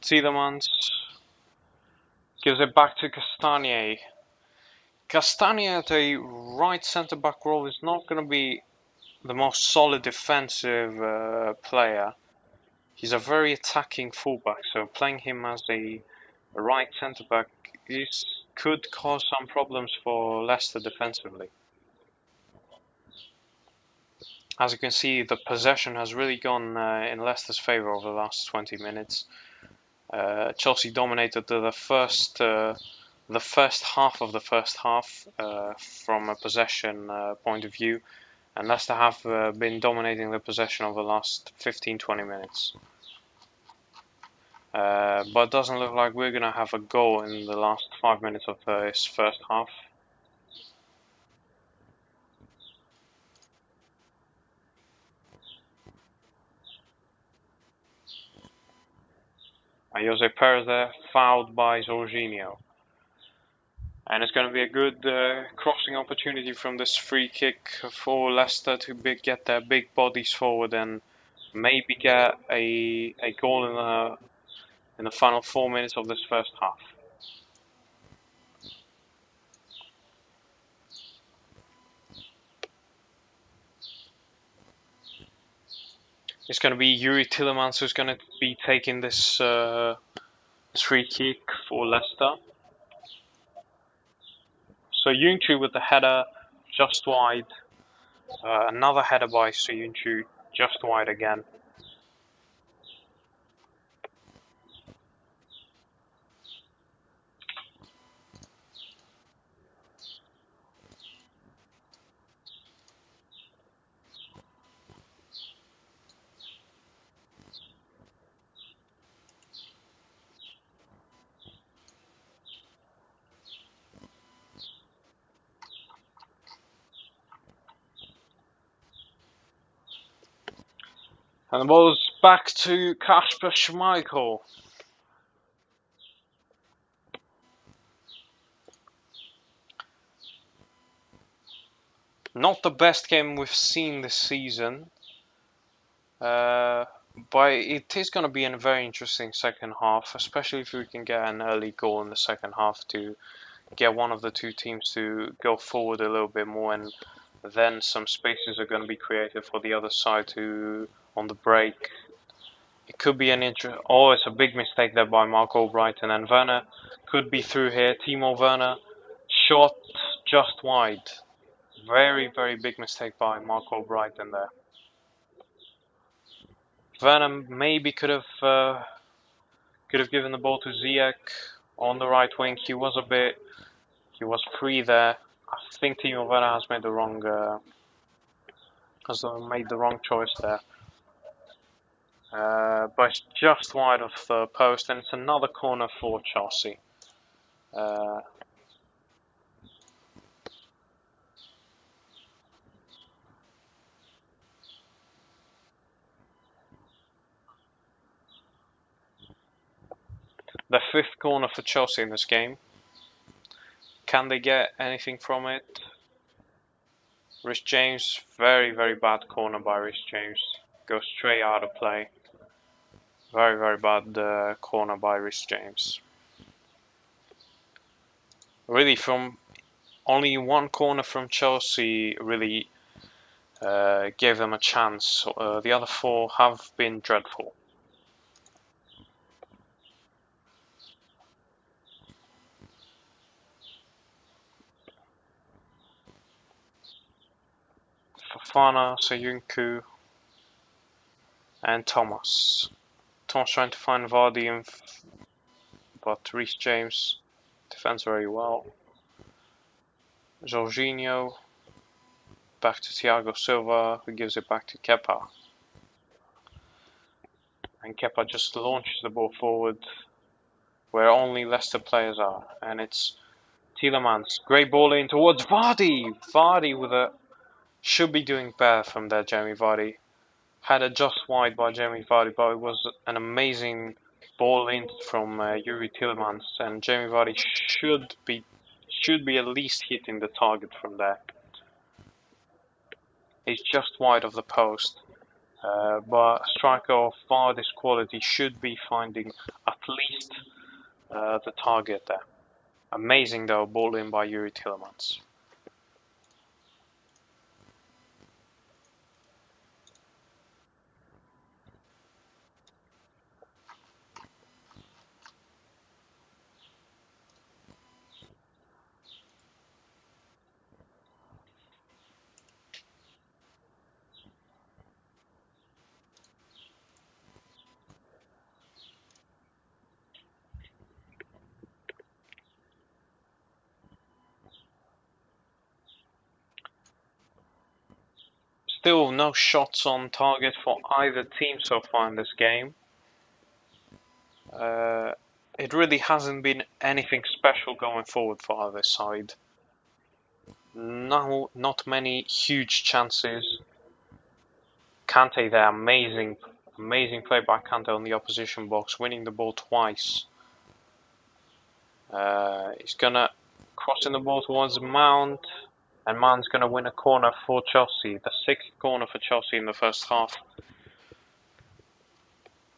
Tielemans gives it back to Castagne. Castagne at a right centre back role is not going to be the most solid defensive player. He's a very attacking fullback, so playing him as a right centre back could cause some problems for Leicester defensively. As you can see, the possession has really gone in Leicester's favour over the last 20 minutes. Chelsea dominated the first half of the first half from a possession point of view, and Leicester have been dominating the possession over the last 15-20 minutes. But it doesn't look like we're going to have a goal in the last 5 minutes of this first half. Jose Perez there, fouled by Jorginho. And it's going to be a good crossing opportunity from this free kick for Leicester to get their big bodies forward and maybe get a goal in the final 4 minutes of this first half. It's going to be Yuri Tillemans who's going to be taking this free kick for Leicester. So Yunchu with the header just wide. Another header by Soyuncu just wide again. And the ball's back to Kasper Schmeichel. Not the best game we've seen this season. But it is going to be a very interesting second half, especially if we can get an early goal in the second half to get one of the two teams to go forward a little bit more, and then some spaces are going to be created for the other side to on the break. It could be an Oh, it's a big mistake there by Mark Albrighton, and Werner could be through here. Timo Werner shot just wide. Very, very big mistake by Mark Albrighton there. Werner maybe could have given the ball to Ziyech on the right wing. He was free there. I think Timo Werner has made the wrong choice there. But it's just wide of the post, and it's another corner for Chelsea. Uh, the fifth corner for Chelsea in this game. Can they get anything from it? Rhys James, very, very bad corner by Rhys James. Goes straight out of play. Very, very bad corner by Rhys James. Really, from only one corner from Chelsea, really gave them a chance. The other four have been dreadful. Fofana, Soyuncu, and Thomas. Thomas trying to find Vardy, but Rhys James defends very well. Jorginho, back to Thiago Silva, who gives it back to Kepa. And Kepa just launches the ball forward where only Leicester players are. And it's Tielemans. Great ball in towards Vardy. Vardy with a... should be doing better from there, Jamie Vardy. Had a just wide by Jamie Vardy, but it was an amazing ball in from Yuri Tielemans. And Jamie Vardy should be at least hitting the target from there. He's just wide of the post. But a striker of Vardy's quality should be finding at least the target there. Amazing though, ball in by Yuri Tielemans. Still no shots on target for either team so far in this game. It really hasn't been anything special going forward for either side. No, not many huge chances. Kante there, amazing play by Kante on the opposition box, winning the ball twice. He's gonna crossing the ball towards Mount, and Mount's going to win a corner for Chelsea, the sixth corner for Chelsea in the first half.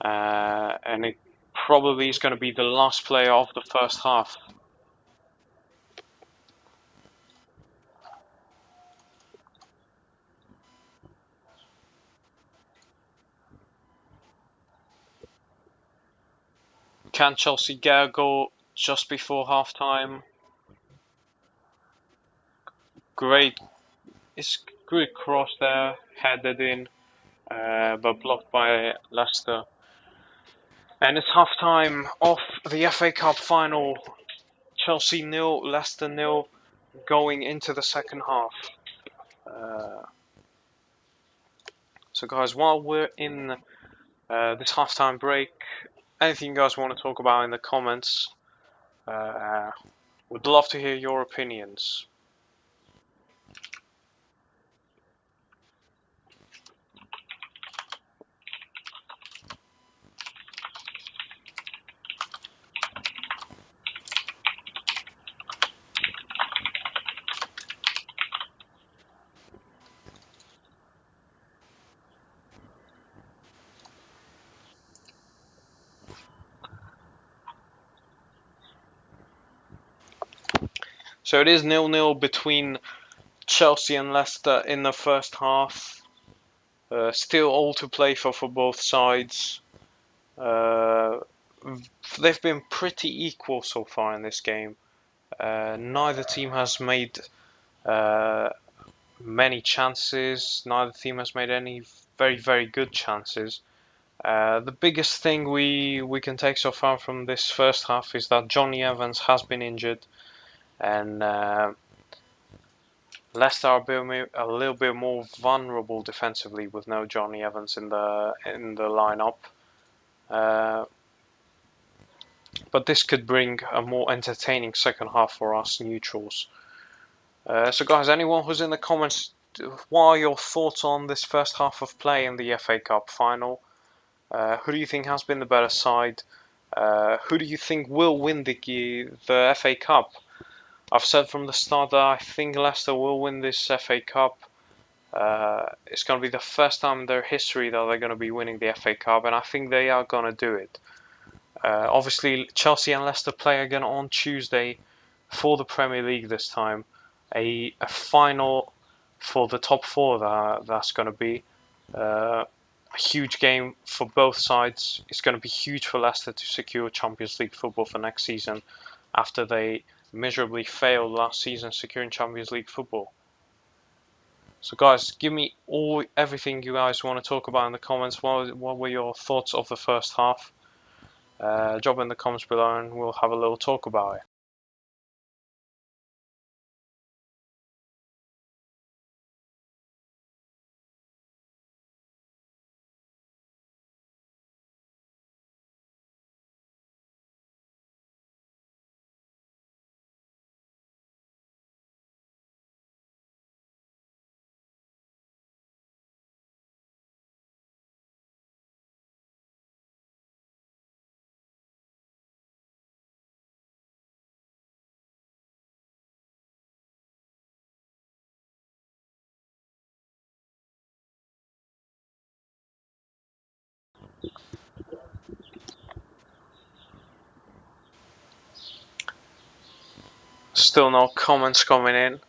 And it probably is going to be the last player of the first half. Can Chelsea get a goal just before half time? Great, it's good cross there, headed in, but blocked by Leicester. And it's half time of the FA Cup final. Chelsea 0, Leicester 0, going into the second half. So guys, while we're in this halftime break, anything you guys want to talk about in the comments, would love to hear your opinions. So it is 0-0 between Chelsea and Leicester in the first half. Still all to play for both sides. They've been pretty equal so far in this game. Neither team has made many chances. Neither team has made any very good chances. The biggest thing we can take so far from this first half is that Johnny Evans has been injured, and Leicester are a little bit more vulnerable defensively with no Johnny Evans in the lineup. But this could bring a more entertaining second half for us neutrals. So guys, anyone who's in the comments, what are your thoughts on this first half of play in the FA Cup final? Who do you think has been the better side? Who do you think will win the FA Cup? I've said from the start that I think Leicester will win this FA Cup. It's going to be the first time in their history that they're going to be winning the FA Cup, and I think they are going to do it. Obviously, Chelsea and Leicester play again on Tuesday for the Premier League this time. A final for the top four that's going to be a huge game for both sides. It's going to be huge for Leicester to secure Champions League football for next season after they miserably failed last season securing Champions League football. So guys, give me everything you guys want to talk about in the comments. What were your thoughts of the first half? Drop in the comments below and we'll have a little talk about it. Still no comments coming in.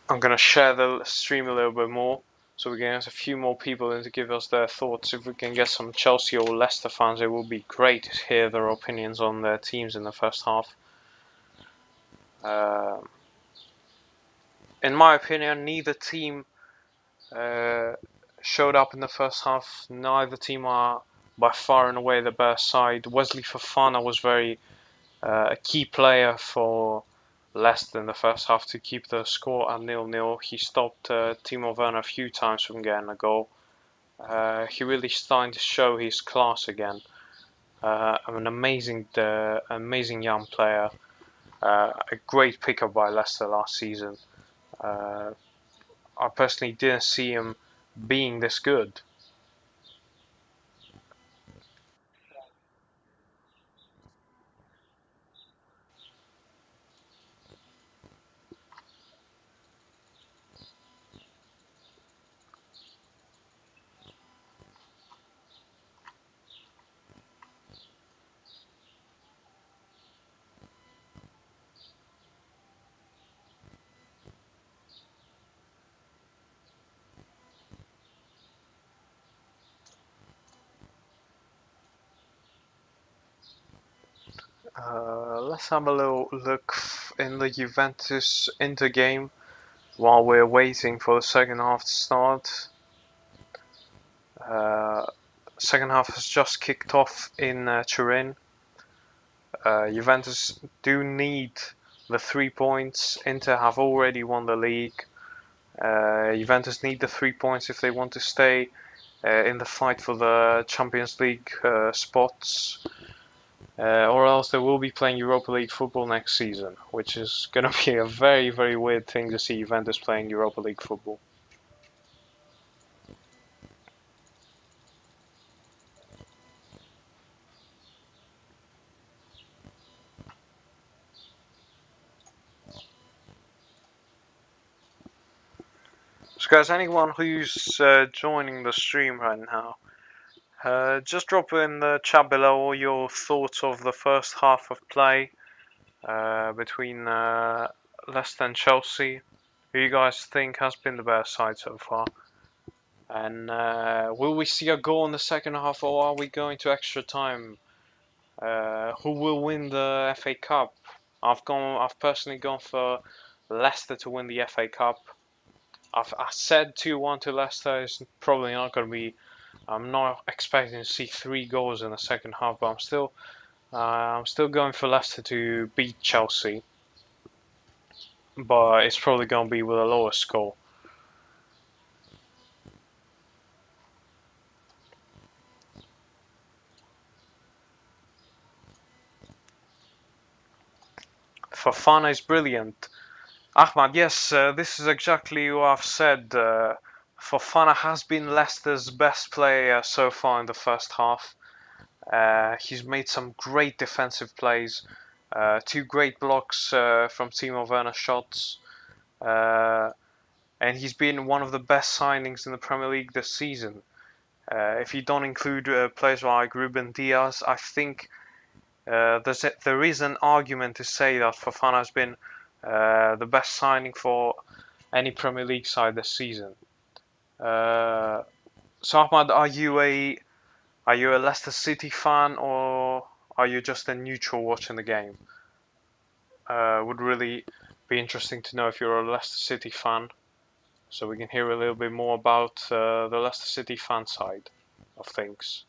I'm gonna share the stream a little bit more so we can get a few more people in to give us their thoughts. If we can get some Chelsea or Leicester fans, it will be great to hear their opinions on their teams in the first half. In my opinion, neither team showed up in the first half. Neither team are by far and away the best side. Wesley Fofana was a key player for Leicester in the first half to keep the score at 0-0. He stopped Timo Werner a few times from getting a goal. He really starting to show his class again. An amazing young player. A great pickup by Leicester last season. I personally didn't see him being this good. Let's have a little look in the Juventus Inter game while we're waiting for the second half to start. Uh, Second half has just kicked off in Turin. Juventus do need the 3 points. Inter have already won the league. Juventus need the 3 points if they want to stay in the fight for the Champions League spots. Or else they will be playing Europa League football next season, which is going to be a very, very weird thing to see Juventus playing Europa League football. So guys, anyone who's joining the stream right now, just drop in the chat below all your thoughts of the first half of play between Leicester and Chelsea. Who you guys think has been the better side so far? And will we see a goal in the second half, or are we going to extra time? Who will win the FA Cup? I've personally gone for Leicester to win the FA Cup. I said 2-1 to Leicester. It's probably not going to be. I'm not expecting to see 3 goals in the second half, but I'm still going for Leicester to beat Chelsea. But it's probably going to be with a lower score. Fofana is brilliant. Ahmad, yes, this is exactly what I've said. Fofana has been Leicester's best player so far in the first half. He's made some great defensive plays, 2 great blocks from Timo Werner's shots, and he's been one of the best signings in the Premier League this season. If you don't include players like Ruben Diaz, I think there is an argument to say that Fofana has been the best signing for any Premier League side this season. So Ahmad, are you a Leicester City fan, or are you just a neutral watching the game? Would really be interesting to know if you're a Leicester City fan, so we can hear a little bit more about the Leicester City fan side of things.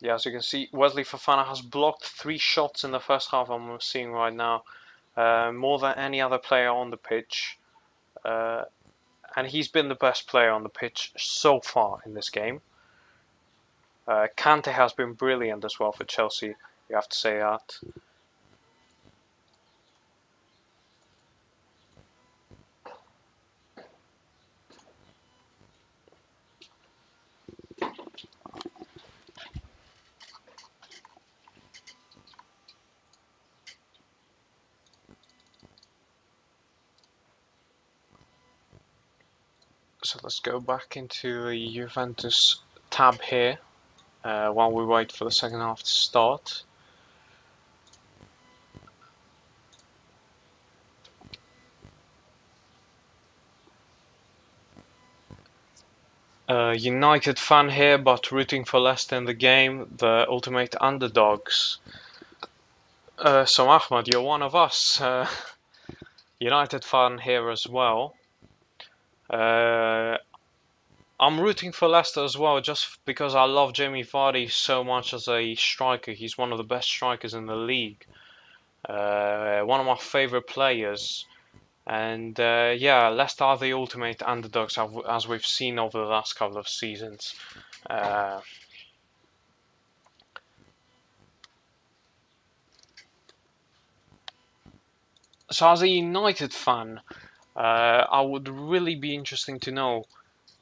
Yeah, as you can see, Wesley Fofana has blocked 3 shots in the first half. I'm seeing right now, more than any other player on the pitch, and he's been the best player on the pitch so far in this game. Kante has been brilliant as well for Chelsea. You have to say that. So let's go back into the Juventus tab here while we wait for the second half to start. United fan here, but rooting for Leicester in the game, the ultimate underdogs. So Ahmad, you're one of us. United fan here as well. I'm rooting for Leicester as well, just because I love Jamie Vardy so much as a striker. He's one of the best strikers in the league. One of my favourite players. And yeah, Leicester are the ultimate underdogs, as we've seen over the last couple of seasons. So as a United fan, I would really be interesting to know,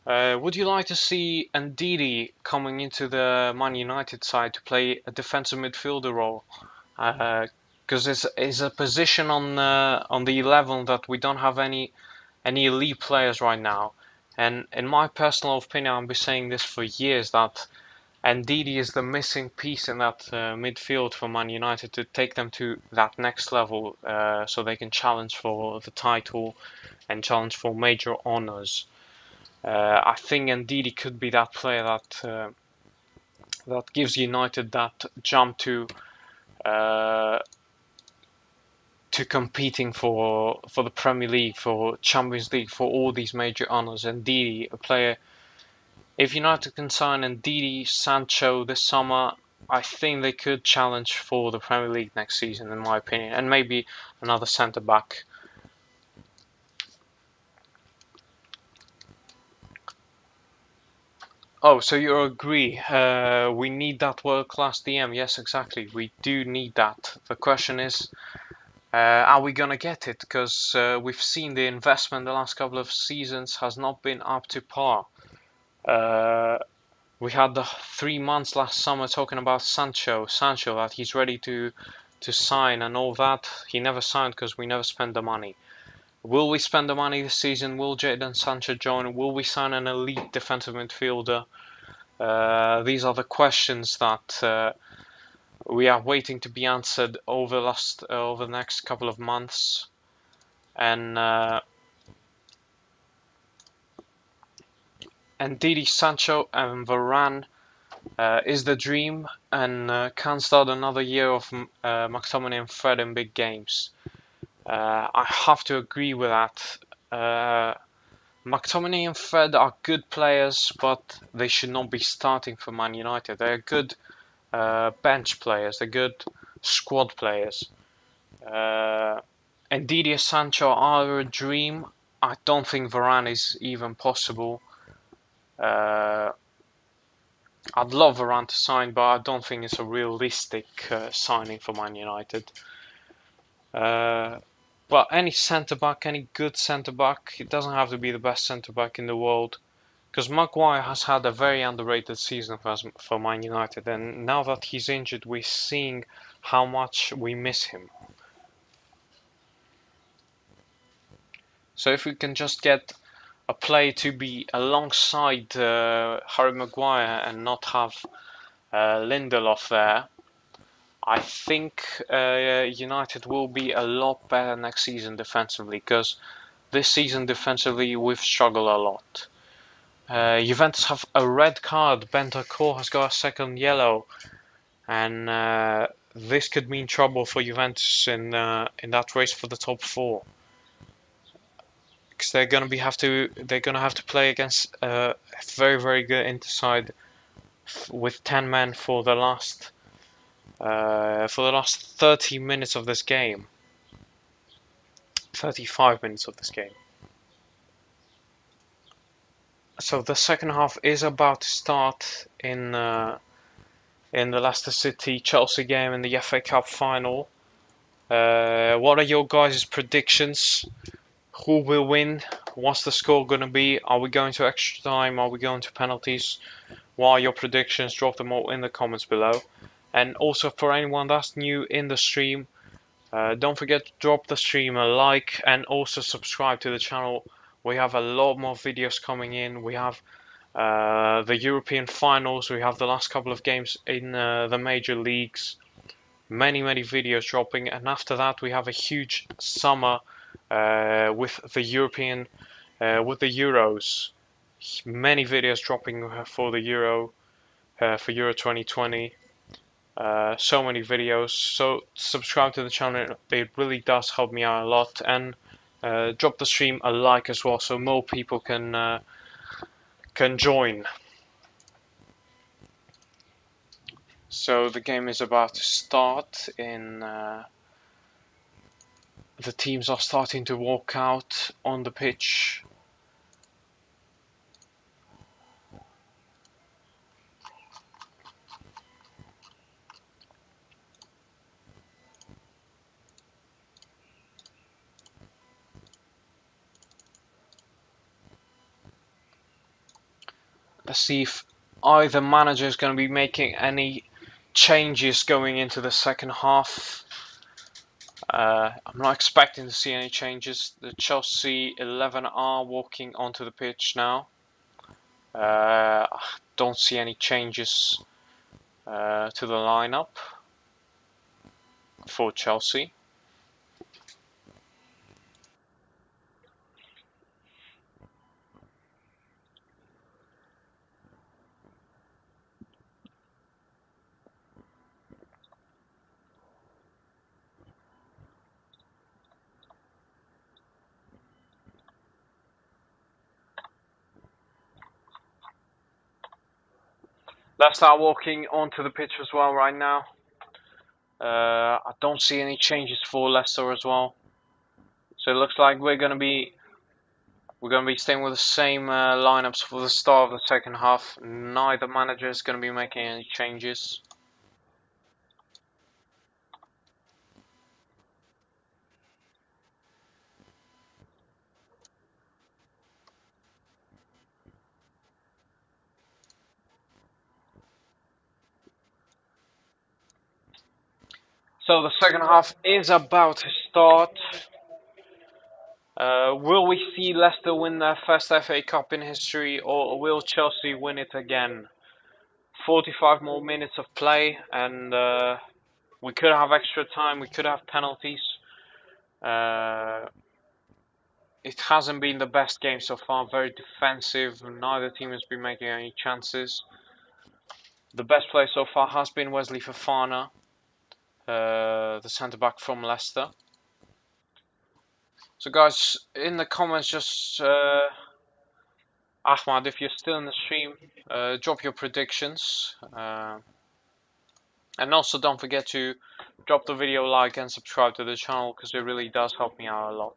would you like to see Ndidi coming into the Man United side to play a defensive midfielder role? Because it's a position on the 11 that we don't have any elite players right now. And in my personal opinion, I've been saying this for years, that And Didi is the missing piece in that midfield for Man United to take them to that next level, so they can challenge for the title and challenge for major honours. I think Ndidi could be that player that gives United that jump uh, to competing for the Premier League, for Champions League, for all these major honours. And Ndidi, a player, if United can sign Ndidi, Sancho this summer, I think they could challenge for the Premier League next season, in my opinion, and maybe another centre back. Oh, so you agree? We need that world-class DM. Yes, exactly. We do need that. The question is, are we gonna get it? Because we've seen the investment the last couple of seasons has not been up to par. We had the 3 months last summer talking about Sancho, that he's ready to sign and all that. He never signed because we never spent the money. Will we spend the money this season? Will Jadon Sancho join? Will we sign an elite defensive midfielder? These are the questions that we are waiting to be answered over the next couple of months. And Didi, Sancho and Varane is the dream, and can start another year of McTominay and Fred in big games. I have to agree with that. McTominay and Fred are good players, but they should not be starting for Man United. They're good bench players. They're good squad players. And Didier Sancho are a dream. I don't think Varane is even possible. Uh, I'd love Varane to sign, but I don't think it's a realistic signing for Man United. But any centre back, any good centre back, it doesn't have to be the best centre back in the world. Because Maguire has had a very underrated season for Man United, and now that he's injured, we're seeing how much we miss him. So if we can just get a player to be alongside Harry Maguire and not have Lindelof there, I think United will be a lot better next season defensively, because this season defensively we've struggled a lot. Juventus have a red card. Bentancur has got a second yellow, and this could mean trouble for Juventus in that race for the top four, because they're gonna have to play against a very good Inter side with 10 men for the last 30 minutes of this game, 35 minutes of this game. So the second half is about to start in the Leicester City Chelsea game in the FA Cup final. What are your guys' predictions? Who will win? What's the score going to be? Are we going to extra time? Are we going to penalties? What are your predictions? Drop them all in the comments below. And also for anyone that's new in the stream, don't forget to drop the stream a like and also subscribe to the channel. We have a lot more videos coming in. We have the European finals. We have the last couple of games in the major leagues. Many videos dropping, and after that we have a huge summer with the European, with the Euros. Many videos dropping for the Euro, for Euro 2020. So many videos. So subscribe to the channel. It really does help me out a lot, and drop the stream a like as well, so more people can join. So the game is about to start. The teams are starting to walk out on the pitch. Let's see if either manager is going to be making any changes going into the second half. I'm not expecting to see any changes. The Chelsea 11 are walking onto the pitch now. Don't see any changes to the lineup for Chelsea. Let's start walking onto the pitch as well right now. I don't see any changes for Leicester as well. So it looks like we're gonna be staying with the same lineups for the start of the second half. Neither manager is gonna be making any changes. So the second half is about to start. Will we see Leicester win their first FA Cup in history, or will Chelsea win it again? 45 more minutes of play, and we could have extra time, we could have penalties. It hasn't been the best game so far, very defensive, neither team has been making any chances. The best player so far has been Wesley Fofana, the centre-back from Leicester. So guys, in the comments, just Ahmad, if you're still in the stream, drop your predictions. And also don't forget to drop the video a like and subscribe to the channel, because it really does help me out a lot.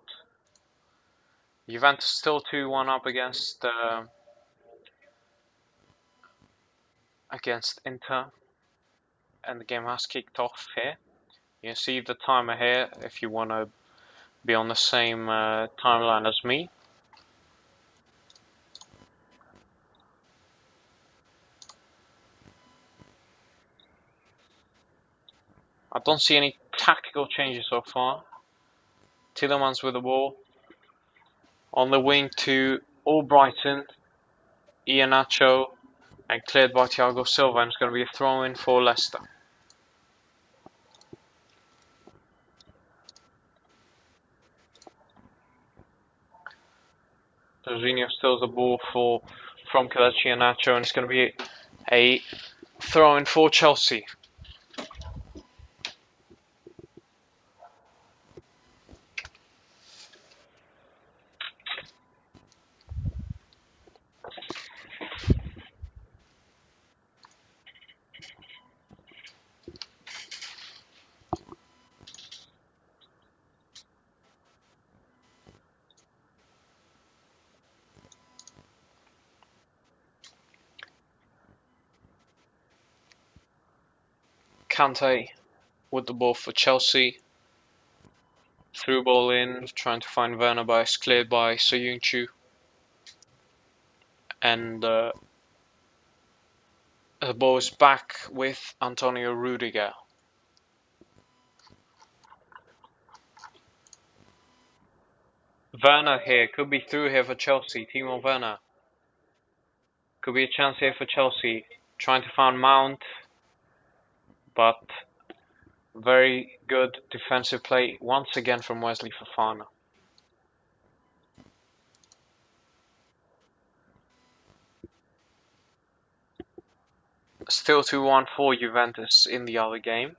Juventus still 2-1 up against Inter, and the game has kicked off here. You can see the timer here if you want to be on the same timeline as me. I don't see any tactical changes so far. Tillemans with the ball. On the wing to Albrighton, Iheanacho, and cleared by Thiago Silva, and it's going to be a throw-in for Leicester. Jorginho steals the ball from Kelechi Iheanacho, and it's going to be a throw-in for Chelsea. Kante with the ball for Chelsea. Through ball in, trying to find Werner, but it's cleared by Soyuncu. And the ball is back with Antonio Rudiger. Werner here, could be through here for Chelsea. Timo Werner. Could be a chance here for Chelsea. Trying to find Mount, but very good defensive play once again from Wesley Fofana. Still 2-1 for Juventus in the other game.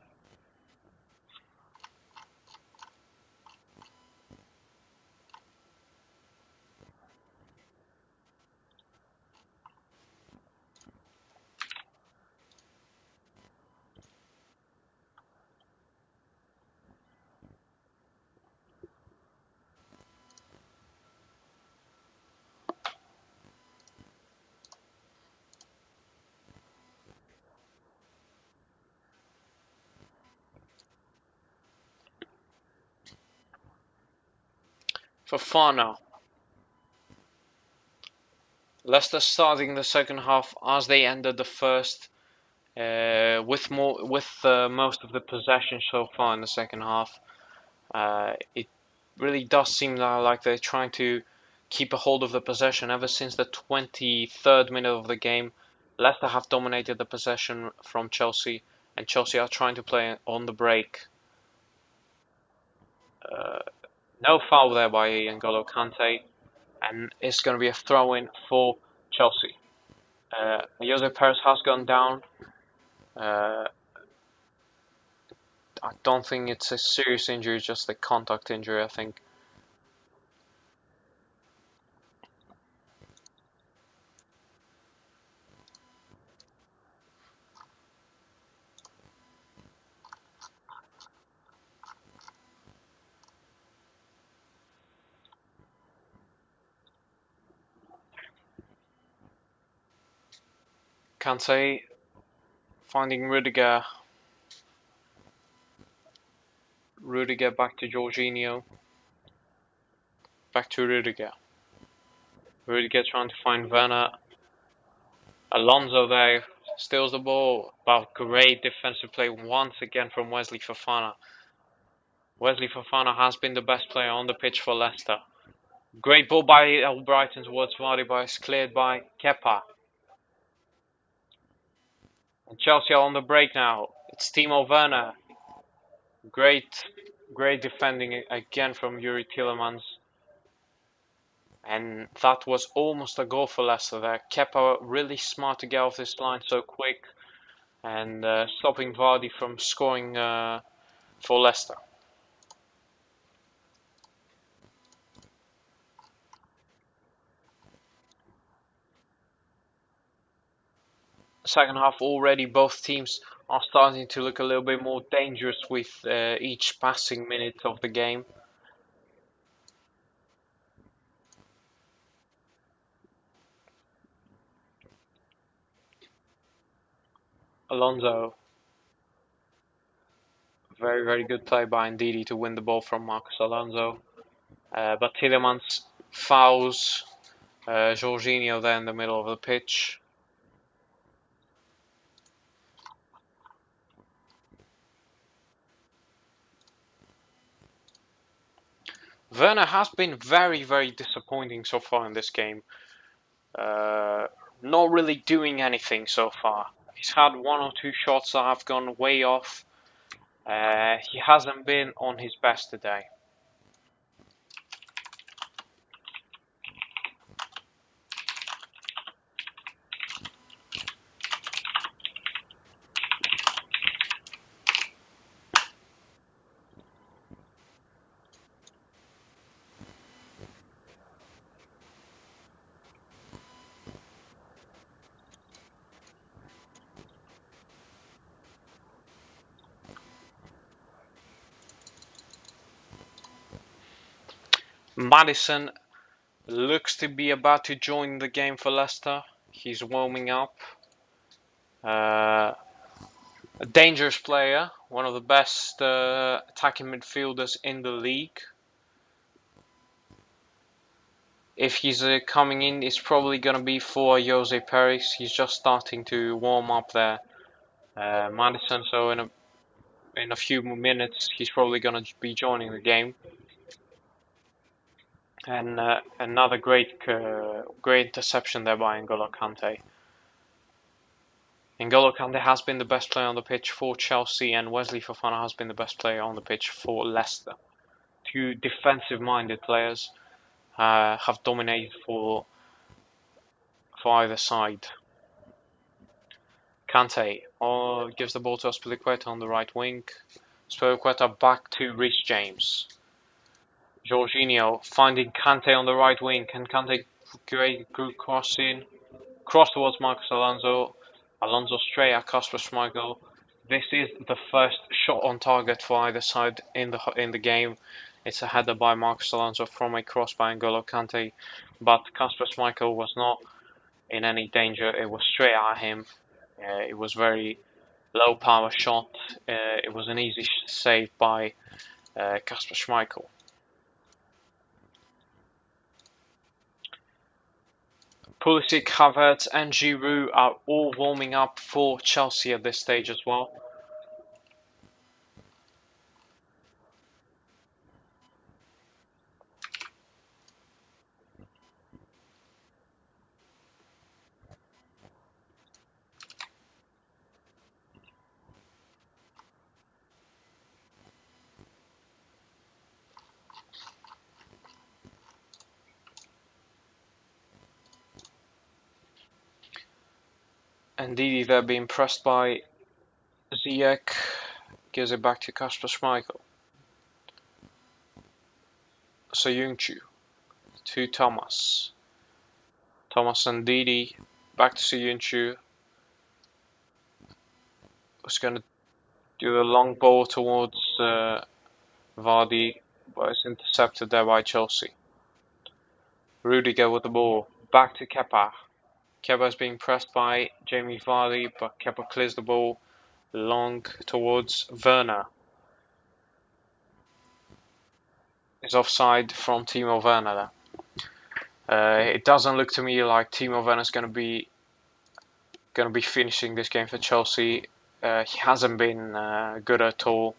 Fofana. Leicester starting the second half as they ended the first, with most of the possession so far in the second half. It really does seem like they're trying to keep a hold of the possession. Ever since the 23rd minute of the game, Leicester have dominated the possession from Chelsea, and Chelsea are trying to play on the break. Uh, no foul there by N'Golo Kante, and it's going to be a throw-in for Chelsea. Jose Perez has gone down. Uh, I don't think it's a serious injury, just a contact injury, I think. Kante finding Rudiger. Rudiger back to Jorginho. Back to Rudiger. Rudiger trying to find Werner. Alonso there steals the ball. But great defensive play once again from Wesley Fofana. Wesley Fofana has been the best player on the pitch for Leicester. Great ball by Albrighton towards Vardy, but it's cleared by Kepa. And Chelsea are on the break now. It's Timo Werner. Great defending again from Yuri Tielemans. And that was almost a goal for Leicester there. Kepa really smart to get off this line so quick and stopping Vardy from scoring for Leicester. Second half already, both teams are starting to look a little bit more dangerous with each passing minute of the game. Alonso, very good play by Ndidi to win the ball from Marcos Alonso. But Tielemans fouls Jorginho there in the middle of the pitch. Werner has been very disappointing so far in this game. Not really doing anything so far. He's had one or two shots that have gone way off. He hasn't been on his best today. Maddison looks to be about to join the game for Leicester. He's warming up. A dangerous player, one of the best attacking midfielders in the league. If he's coming in, it's probably going to be for Jose Perez. He's just starting to warm up there. Maddison, so in a few minutes, he's probably going to be joining the game. And another great interception there by N'Golo Kante. N'Golo Kante has been the best player on the pitch for Chelsea, and Wesley Fofana has been the best player on the pitch for Leicester. Two defensive-minded players have dominated for either side. Kante gives the ball to Azpilicueta on the right wing. Azpilicueta back to Reece James. Jorginho finding Kante on the right wing. Can Kante great cross in? Cross towards Marcos Alonso. Alonso straight at Kasper Schmeichel. This is the first shot on target for either side in the game. It's a header by Marcos Alonso from a cross by N'Golo Kante, but Kasper Schmeichel was not in any danger. It was straight at him. It was very low power shot. It was an easy save by Kasper Schmeichel. Pulisic, Havertz and Giroud are all warming up for Chelsea at this stage as well. And Didi there being pressed by Ziyech. Gives it back to Kasper Schmeichel. Soyuncu to Thomas. Thomas and Didi. Back to Soyuncu. Was going to do a long ball towards Vardy, but it's intercepted there by Chelsea. Rudiger with the ball. Back to Kepa. Kepa is being pressed by Jamie Vardy, but Kepa clears the ball long towards Werner. Is offside from Timo Werner there. It doesn't look to me like Timo Werner is going to be finishing this game for Chelsea. He hasn't been good at all,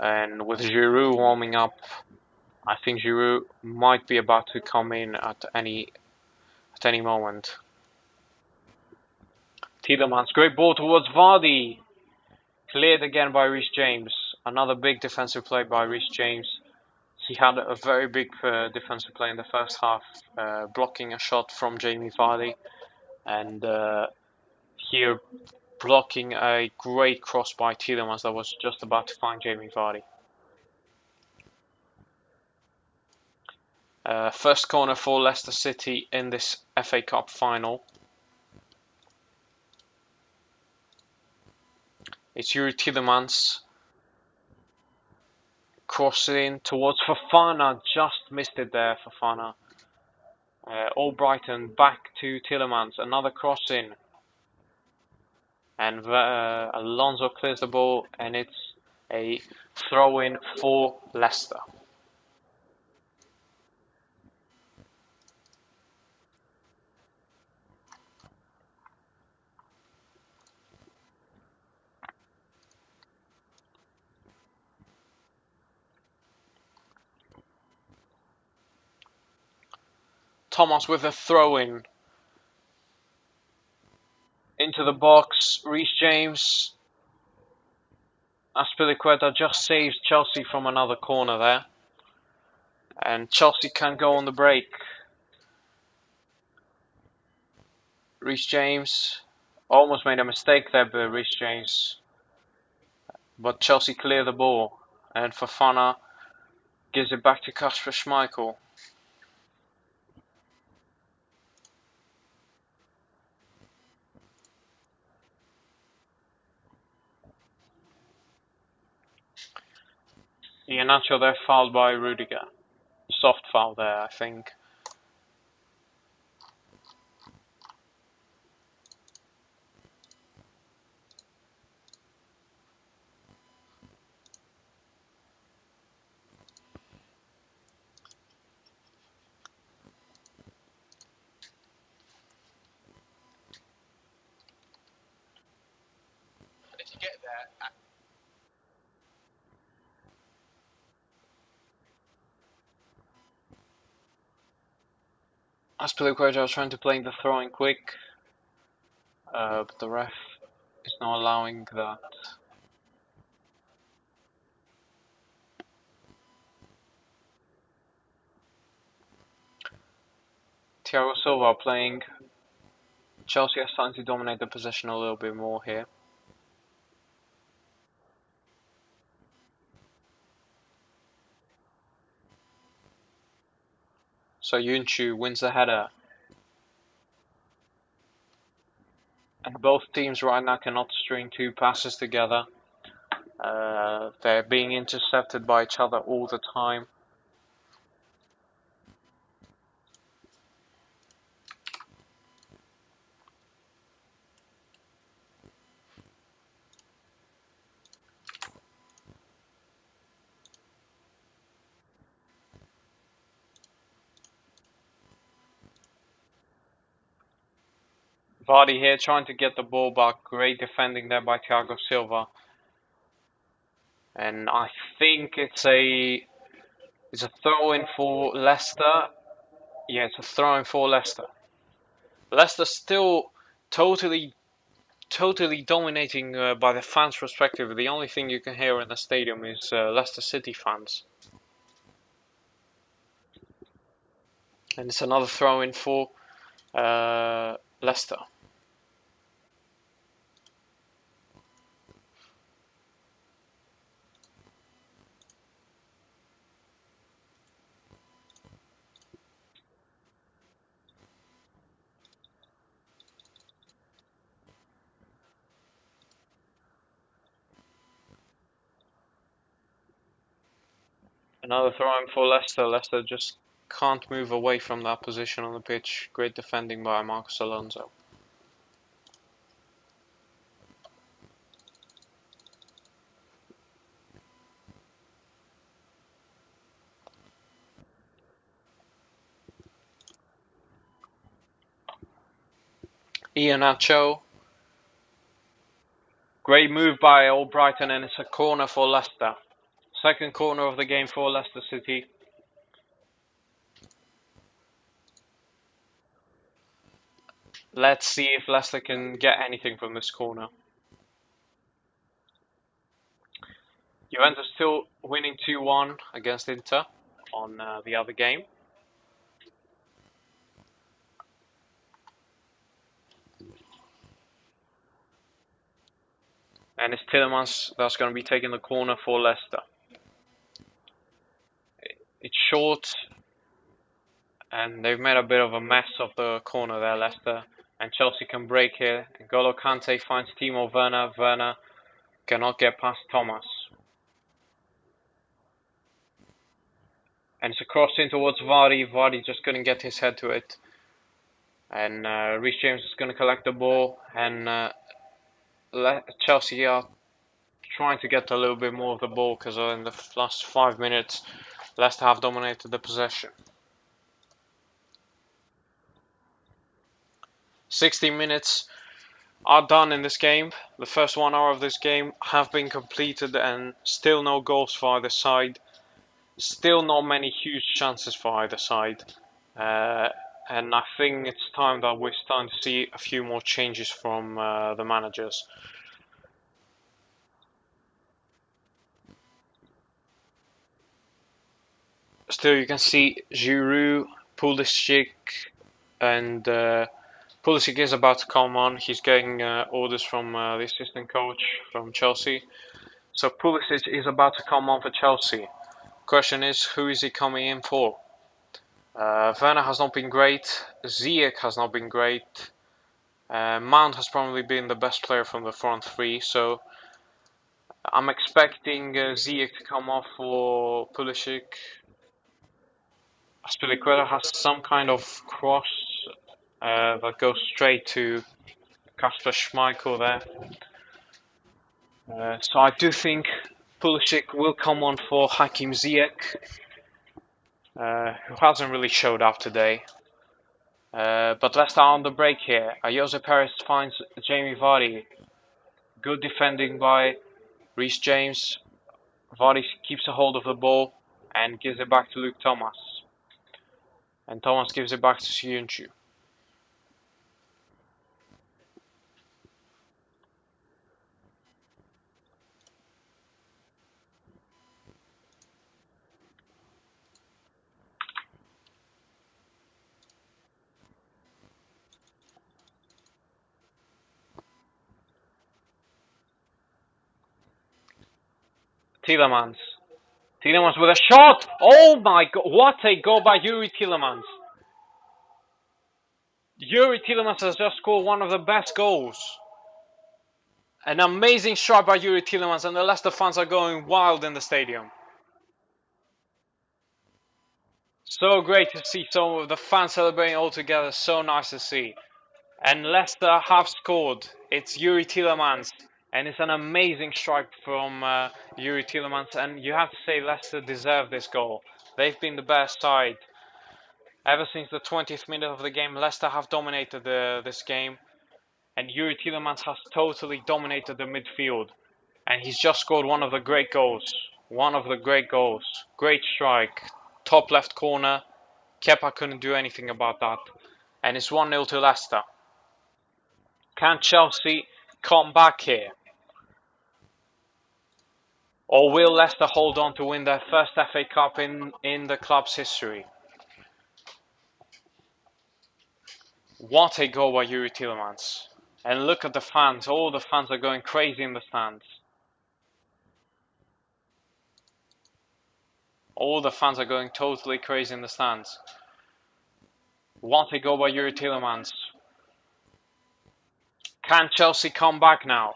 and with Giroud warming up, I think Giroud might be about to come in at any moment. Tielemans, great ball towards Vardy. Cleared again by Reece James. Another big defensive play by Reece James. He had a very big defensive play in the first half, blocking a shot from Jamie Vardy, and here blocking a great cross by Tielemans that was just about to find Jamie Vardy. First corner for Leicester City in this FA Cup final. It's Yuri Tielemans. Cross in towards Fofana. Just missed it there, Fofana. Albrighton back to Tielemans. Another cross in. And Alonso clears the ball, and it's a throw-in for Leicester. Thomas with a throw-in into the box. Reece James. Azpilicueta just saves Chelsea from another corner there. And Chelsea can go on the break. Reece James almost made a mistake there, but Reece James. But Chelsea clear the ball. And Fofana gives it back to Kasper Schmeichel. Iheanacho there fouled by Rudiger. Soft foul there, I think. Azpilicueta was trying to play the throwing quick, but the ref is not allowing that. Thiago Silva playing. Chelsea are starting to dominate the possession a little bit more here. So Yunchu wins the header. And both teams right now cannot string two passes together. They're being intercepted by each other all the time. Vardy here trying to get the ball back. Great defending there by Thiago Silva. And I think it's a throw-in for Leicester. Yeah, it's a throw-in for Leicester. Leicester still totally dominating by the fans' perspective. The only thing you can hear in the stadium is Leicester City fans. And it's another throw-in for Leicester. Another throw in for Leicester. Leicester just can't move away from that position on the pitch. Great defending by Marcos Alonso. Iheanacho. Great move by Old Brighton, and it's a corner for Leicester. Second corner of the game for Leicester City. Let's see if Leicester can get anything from this corner. Juventus still winning 2-1 against Inter on the other game. And it's Tillemans that's going to be taking the corner for Leicester. It's short, and they've made a bit of a mess of the corner there, Leicester. And Chelsea can break here. N'Golo Kante finds Timo Werner. Werner cannot get past Thomas. And it's a cross in towards Vardy. Vardy just couldn't get his head to it. And Reece James is going to collect the ball. And Chelsea are trying to get a little bit more of the ball because in the last 5 minutes, Leicester have dominated the possession. 60 minutes are done in this game. The first 1 hour of this game have been completed and still no goals for either side. Still not many huge chances for either side. And I think it's time that we're starting to see a few more changes from the managers. Still, you can see Giroud, Pulisic, and Pulisic is about to come on. He's getting orders from the assistant coach from Chelsea. So Pulisic is about to come on for Chelsea. Question is, who is he coming in for? Werner has not been great. Ziyech has not been great. Mount has probably been the best player from the front three. So I'm expecting Ziyech to come off for Pulisic. Aspilicueta has some kind of cross that goes straight to Kasper Schmeichel there. So I do think Pulisic will come on for Hakim Ziyech, who hasn't really showed up today. But Leicester on the break here. Jose Perez finds Jamie Vardy. Good defending by Reece James. Vardy keeps a hold of the ball and gives it back to Luke Thomas. And Thomas gives it back to Siyuncu. Tielemans. Tielemans with a shot! Oh my god, what a goal by Yuri Tielemans. Yuri Tielemans has just scored one of the best goals. An amazing strike by Yuri Tielemans, and the Leicester fans are going wild in the stadium. So great to see some of the fans celebrating all together, so nice to see. And Leicester have scored. It's Yuri Tielemans, and it's an amazing strike from Yuri Tielemans, and you have to say Leicester deserve this goal. They've been the best side. Ever since the 20th minute of the game, Leicester have dominated this game, and Yuri Tielemans has totally dominated the midfield. And he's just scored one of the great goals. One of the great goals. Great strike. Top left corner. Kepa couldn't do anything about that. And it's 1-0 to Leicester. Can Chelsea come back here? Or will Leicester hold on to win their first FA Cup in the club's history? What a goal by Yuri Tielemans. And look at the fans. All the fans are going crazy in the stands. All the fans are going totally crazy in the stands. What a goal by Yuri Tielemans. Can Chelsea come back now?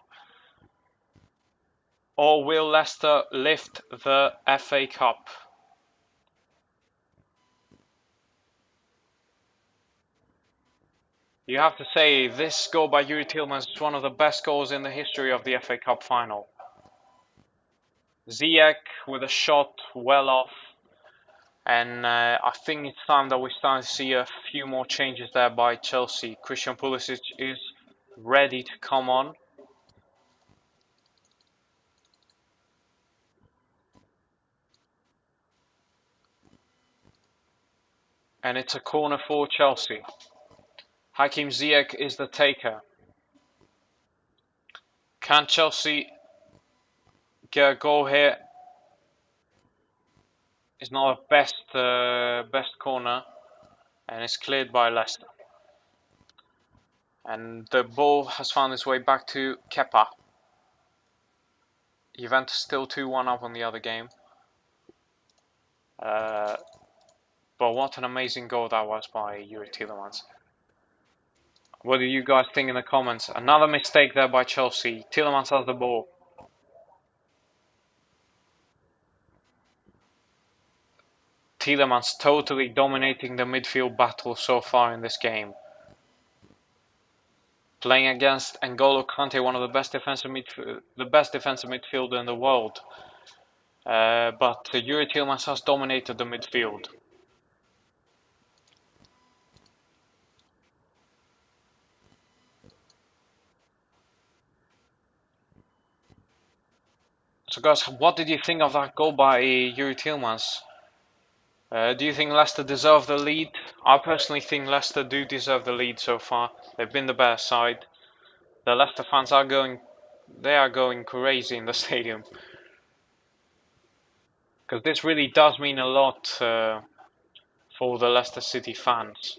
Or will Leicester lift the FA Cup? You have to say this goal by Yuri Tillmans is one of the best goals in the history of the FA Cup final. Ziyech with a shot well off, and I think it's time that we start to see a few more changes there by Chelsea. Christian Pulisic is ready to come on. And it's a corner for Chelsea. Hakim Ziyech is the taker. Can Chelsea get a goal here? It's not a best corner, and it's cleared by Leicester. And the ball has found its way back to Kepa. Juventus still 2-1 up on the other game. But what an amazing goal that was by Yuri Tielemans. What do you guys think in the comments? Another mistake there by Chelsea. Tielemans has the ball. Tielemans totally dominating the midfield battle so far in this game. Playing against N'Golo Kante, one of the best defensive midfielder in the world. But Yuri Tielemans has dominated the midfield. So guys, what did you think of that goal by Yuri Tielemans? Do you think Leicester deserve the lead? I personally think Leicester do deserve the lead so far. They've been the better side. The Leicester fans are going crazy in the stadium. Because this really does mean a lot for the Leicester City fans.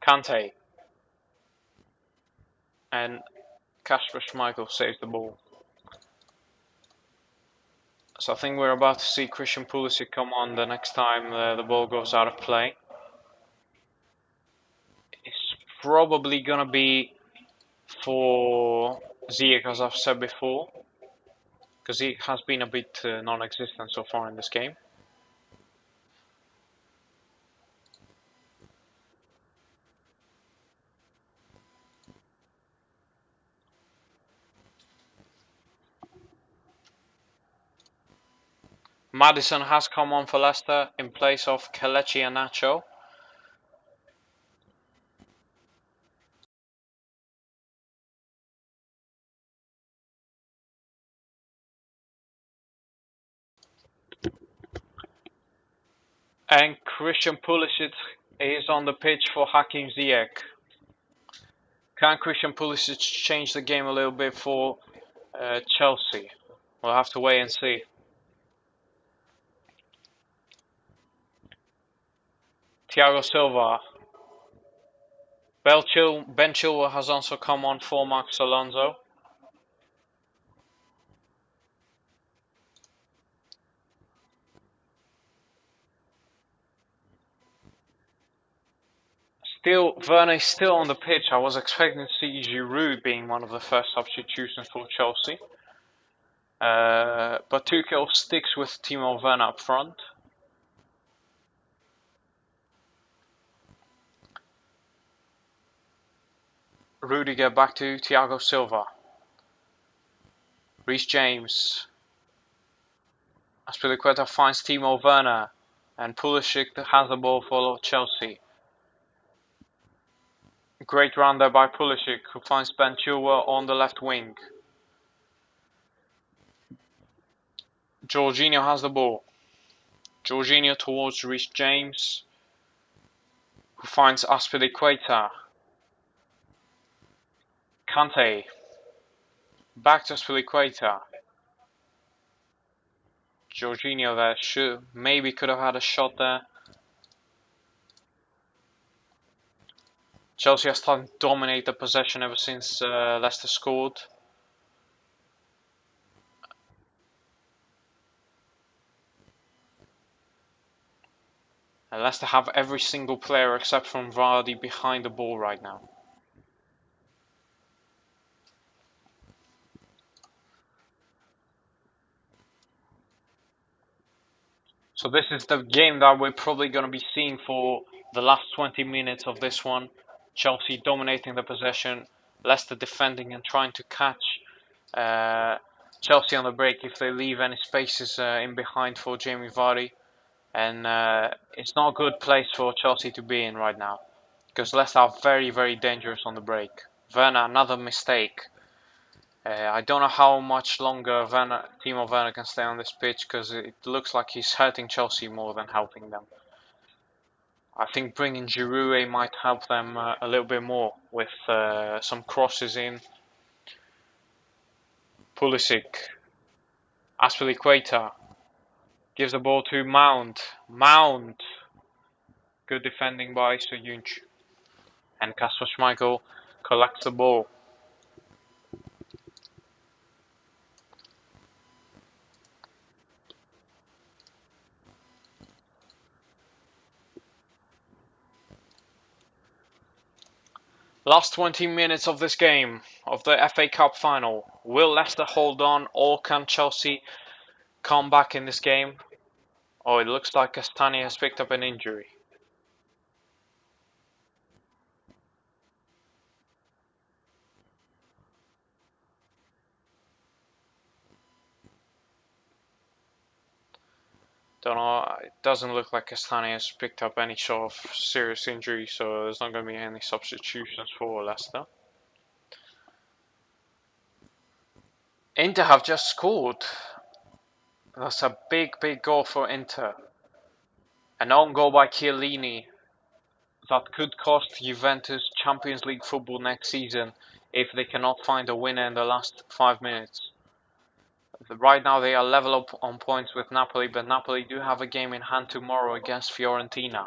Kante. And Kasper Schmeichel saves the ball. So I think we're about to see Christian Pulisic come on the next time the ball goes out of play. It's probably going to be for Ziyech, as I've said before, because he has been a bit non-existent so far in this game. Maddison has come on for Leicester in place of Kelechi Iheanacho. And Christian Pulisic is on the pitch for Hakim Ziyech. Can Christian Pulisic change the game a little bit for Chelsea? We'll have to wait and see. Thiago Silva. Ben Chilwell has also come on for Marcos Alonso. Werner is still on the pitch. I was expecting to see Giroud being one of the first substitutions for Chelsea. But Tuchel sticks with Timo Werner up front. Rudiger back to Thiago Silva. Reece James. Azpilicueta finds Timo Werner. And Pulisic has the ball for Chelsea. Great run there by Pulisic, who finds Ben Chilwell on the left wing. Jorginho has the ball. Jorginho towards Reece James, who finds Azpilicueta. Kante. Back to Azpilicueta. Jorginho there maybe could have had a shot there. Chelsea has started to dominate the possession ever since Leicester scored. And Leicester have every single player except from Vardy behind the ball right now. So So this is the game that we're probably going to be seeing for the last 20 minutes of this one. Chelsea dominating the possession, Leicester defending and trying to catch uh, Chelsea on the break if they leave any spaces in behind for Jamie Vardy. And it's not a good place for Chelsea to be in right now, because Leicester are very, very dangerous on the break. Werner, another mistake. I don't know how much longer Timo Werner can stay on this pitch, because it looks like he's hurting Chelsea more than helping them. I think bringing Giroud might help them a little bit more with some crosses in. Pulisic, Aspilicueta gives the ball to Mount. Mount, good defending by Soyuncu. And Kasper Schmeichel collects the ball. Last 20 minutes of this game, of the FA Cup final. Will Leicester hold on, or can Chelsea come back in this game? Oh, it looks like Castani has picked up an injury. Don't know, it doesn't look like Castani has picked up any sort of serious injury, so there's not going to be any substitutions for Leicester. Inter have just scored. That's a big, big goal for Inter. An own goal by Chiellini that could cost Juventus Champions League football next season if they cannot find a winner in the last 5 minutes. Right now they are level up on points with Napoli, but Napoli do have a game in hand tomorrow against Fiorentina.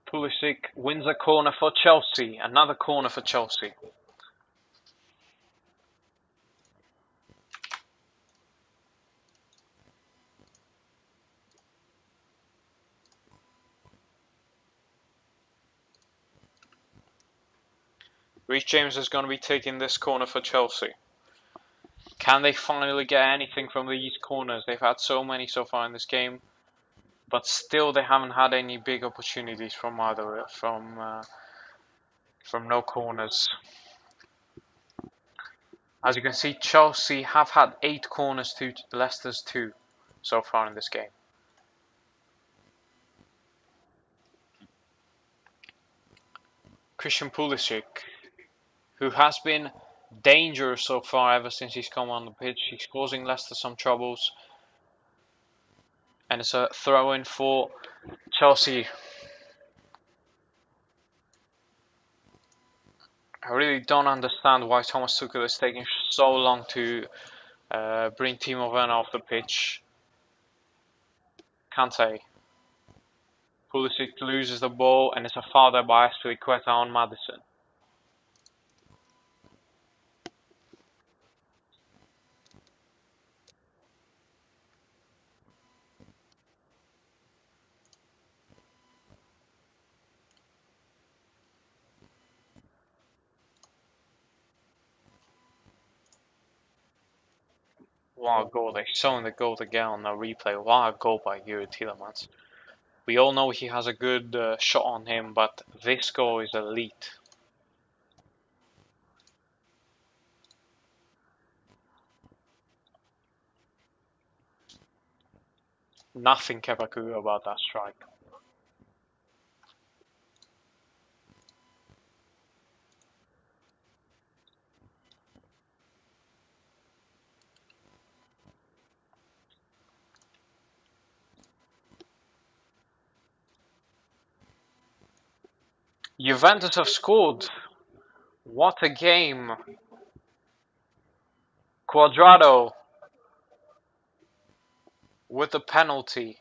Pulisic wins a corner for Chelsea, another corner for Chelsea. Reece James is going to be taking this corner for Chelsea. Can they finally get anything from these corners? They've had so many so far in this game, but still they haven't had any big opportunities from either from no corners. As you can see, Chelsea have had 8 corners to Leicester's 2 so far in this game. Christian Pulisic, who has been dangerous so far ever since he's come on the pitch. He's causing Leicester some troubles. And it's a throw in for Chelsea. I really don't understand why Thomas Tuchel is taking so long to bring Timo Werner off the pitch. Kante. Pulisic loses the ball and it's a foul there by Aspilicueta on Maddison. What a goal. They're showing the goal again on the replay. What a goal by Yuri Tielemans. We all know he has a good shot on him, but this goal is elite. Nothing Kepaku about that strike. Juventus have scored. What a game. Quadrado with a penalty.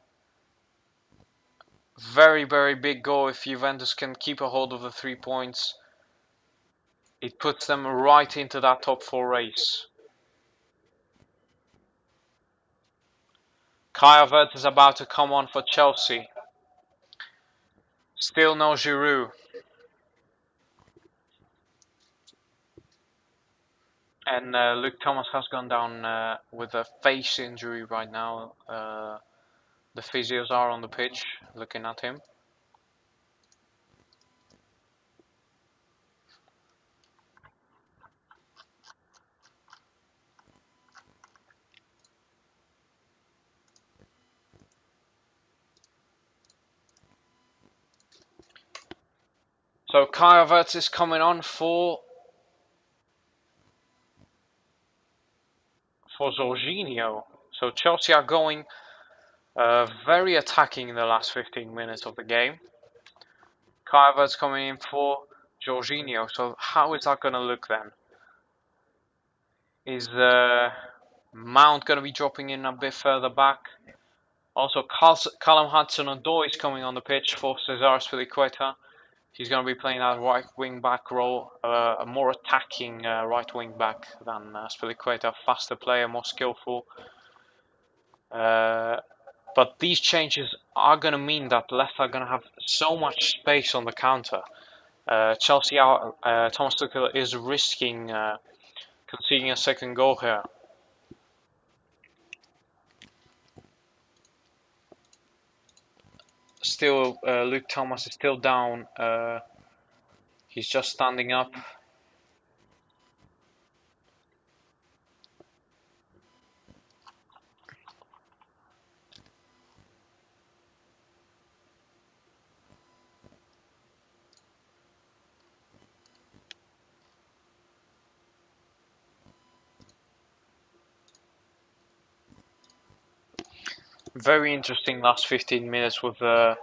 Very, very big goal if Juventus can keep a hold of the 3 points. It puts them right into that top 4 race. Kai Havertz is about to come on for Chelsea. Still no Giroud. And Luke Thomas has gone down with a face injury right now. The physios are on the pitch looking at him. So Kai Havertz is coming on for Jorginho. So Chelsea are going very attacking in the last 15 minutes of the game. Kai Havertz coming in for Jorginho. So how is that going to look then? Is Mount going to be dropping in a bit further back? Also, Callum Hudson-Odoi is coming on the pitch for Cesar Azpilicueta. He's going to be playing that right wing back role, a more attacking right wing back than Azpilicueta, faster player, more skillful. But these changes are going to mean that Leicester are going to have so much space on the counter. Chelsea, Thomas Tuchel is risking conceding a second goal here. Still, Luke Thomas is still down. He's just standing up. Very interesting last 15 minutes with how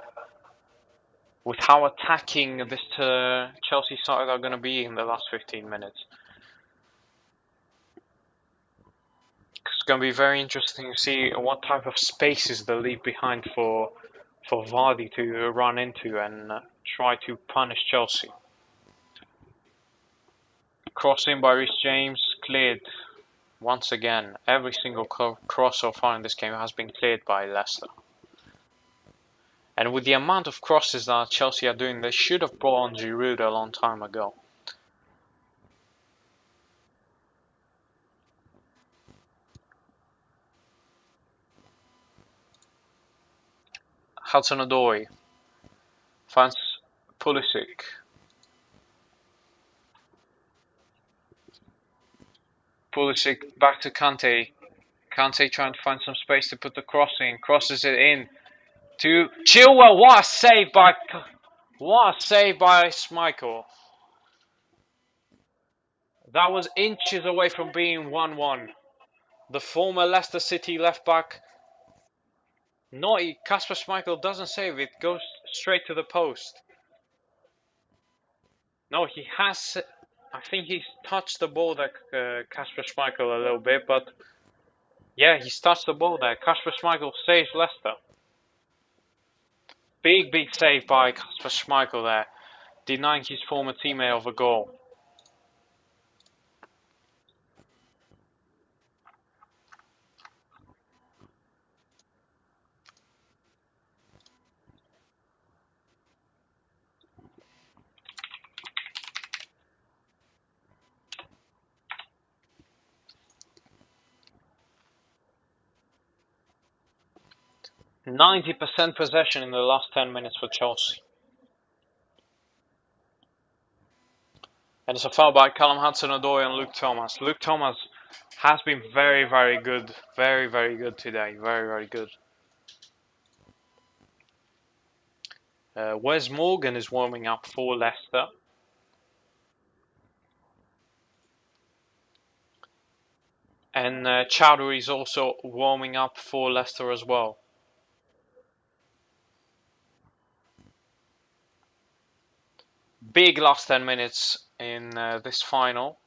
attacking this Chelsea side are going to be in the last 15 minutes. It's going to be very interesting to see what type of spaces they leave behind for Vardy to run into and try to punish Chelsea. Cross in by Reece James, cleared once again. Every single cross so far in this game has been cleared by Leicester. And with the amount of crosses that Chelsea are doing, they should have brought on Giroud a long time ago. Hudson-Odoi finds Pulisic. Pulisic back to Kante. Kante trying to find some space to put the cross in. Crosses it in to Chilwell. What a save by Schmeichel. That was inches away from being 1-1. The former Leicester City left back. Kasper Schmeichel doesn't save it. Goes straight to the post. No, he has. I think he's touched the ball there, Kasper Schmeichel, a little bit, but yeah, he's touched the ball there. Kasper Schmeichel saves Leicester. Big save by Kasper Schmeichel there, denying his former teammate of a goal. %90 possession in the last 10 minutes for Chelsea. And it's a foul by Callum Hudson-Odoi and Luke Thomas. Luke Thomas has been very good. Very good today. Very good. Wes Morgan is warming up for Leicester. And Chowdhury is also warming up for Leicester as well. Big last 10 minutes in this final.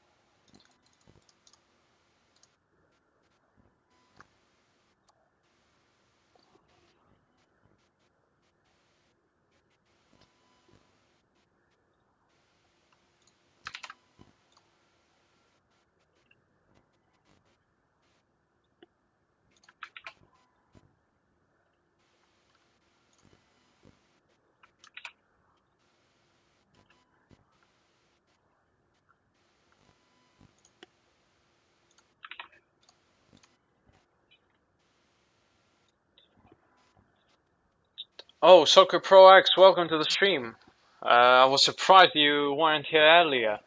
Oh, Soccer Pro X, welcome to the stream. I was surprised you weren't here earlier.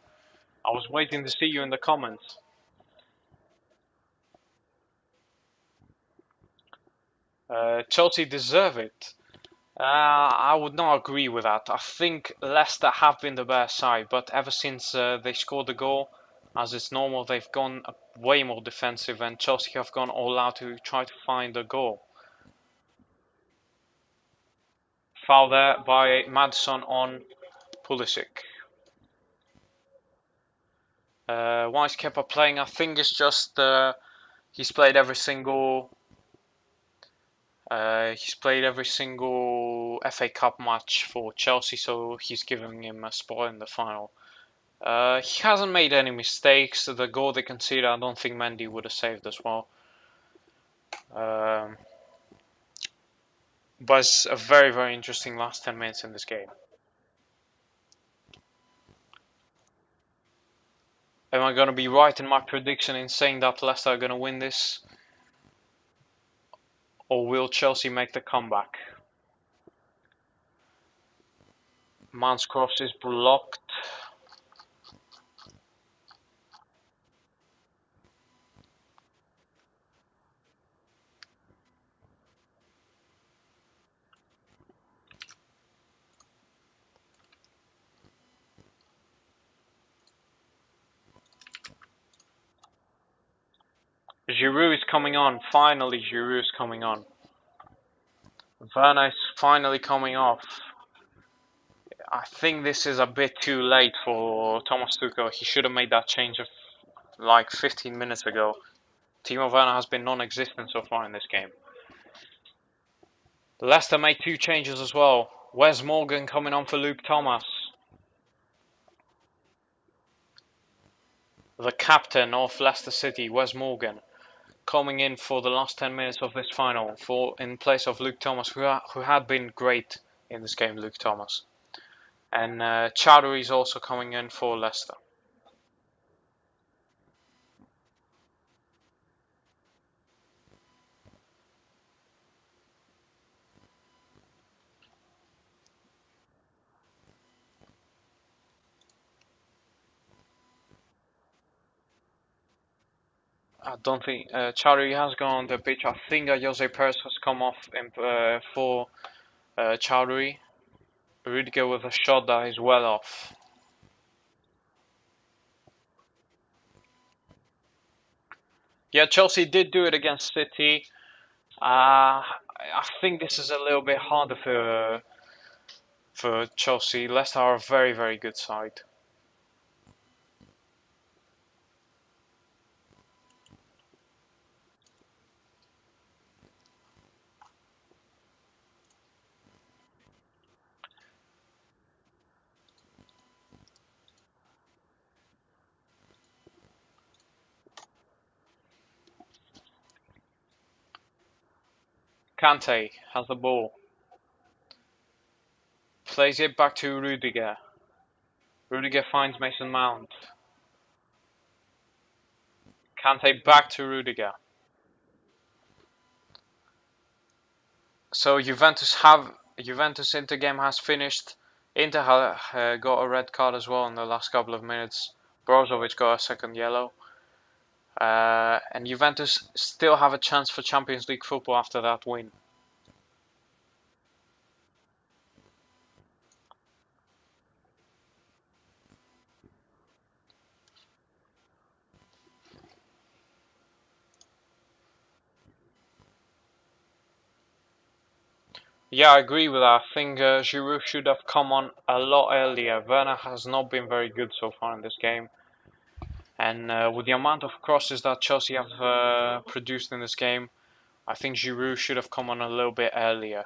I was waiting to see you in the comments. Chelsea deserve it. I would not agree with that. I think Leicester have been the better side, but ever since they scored the goal, as is normal, they've gone way more defensive, and Chelsea have gone all out to try to find a goal. Foul there by Madison on Pulisic. Why is Kepa playing? I think it's just he's played every single FA Cup match for Chelsea, so he's giving him a spot in the final. He hasn't made any mistakes. The goal they conceded, I don't think Mendy would have saved as well. Um, but it's a very, very interesting last 10 minutes in this game. Am I going to be right in my prediction in saying that Leicester are going to win this? Or will Chelsea make the comeback? Mount's cross is blocked. Giroud is coming on. Finally, Giroud is coming on. Werner is finally coming off. I think this is a bit too late for Thomas Tuchel. He should have made that change of like 15 minutes ago. Timo Werner has been non-existent so far in this game. Leicester made two changes as well. Wes Morgan coming on for Luke Thomas. The captain of Leicester City, Wes Morgan, coming in for the last 10 minutes of this final in place of Luke Thomas, who had been great in this game, Luke Thomas. And Chowdhury is also coming in for Leicester. I don't think Chowdhury has gone on the pitch. I think Jose Perez has come off for Chowdhury. Rudiger with a shot that is well off. Yeah, Chelsea did do it against City. I think this is a little bit harder for Chelsea. Leicester are a very, very good side. Kante has the ball. Plays it back to Rudiger. Rudiger finds Mason Mount. Kante back to Rudiger. So Juventus Inter game has finished. Inter got a red card as well in the last couple of minutes. Brozovic got a second yellow. And Juventus still have a chance for Champions League football after that win. Yeah, I agree with that. I think Giroud should have come on a lot earlier. Werner has not been very good so far in this game. And with the amount of crosses that Chelsea have produced in this game, I think Giroud should have come on a little bit earlier.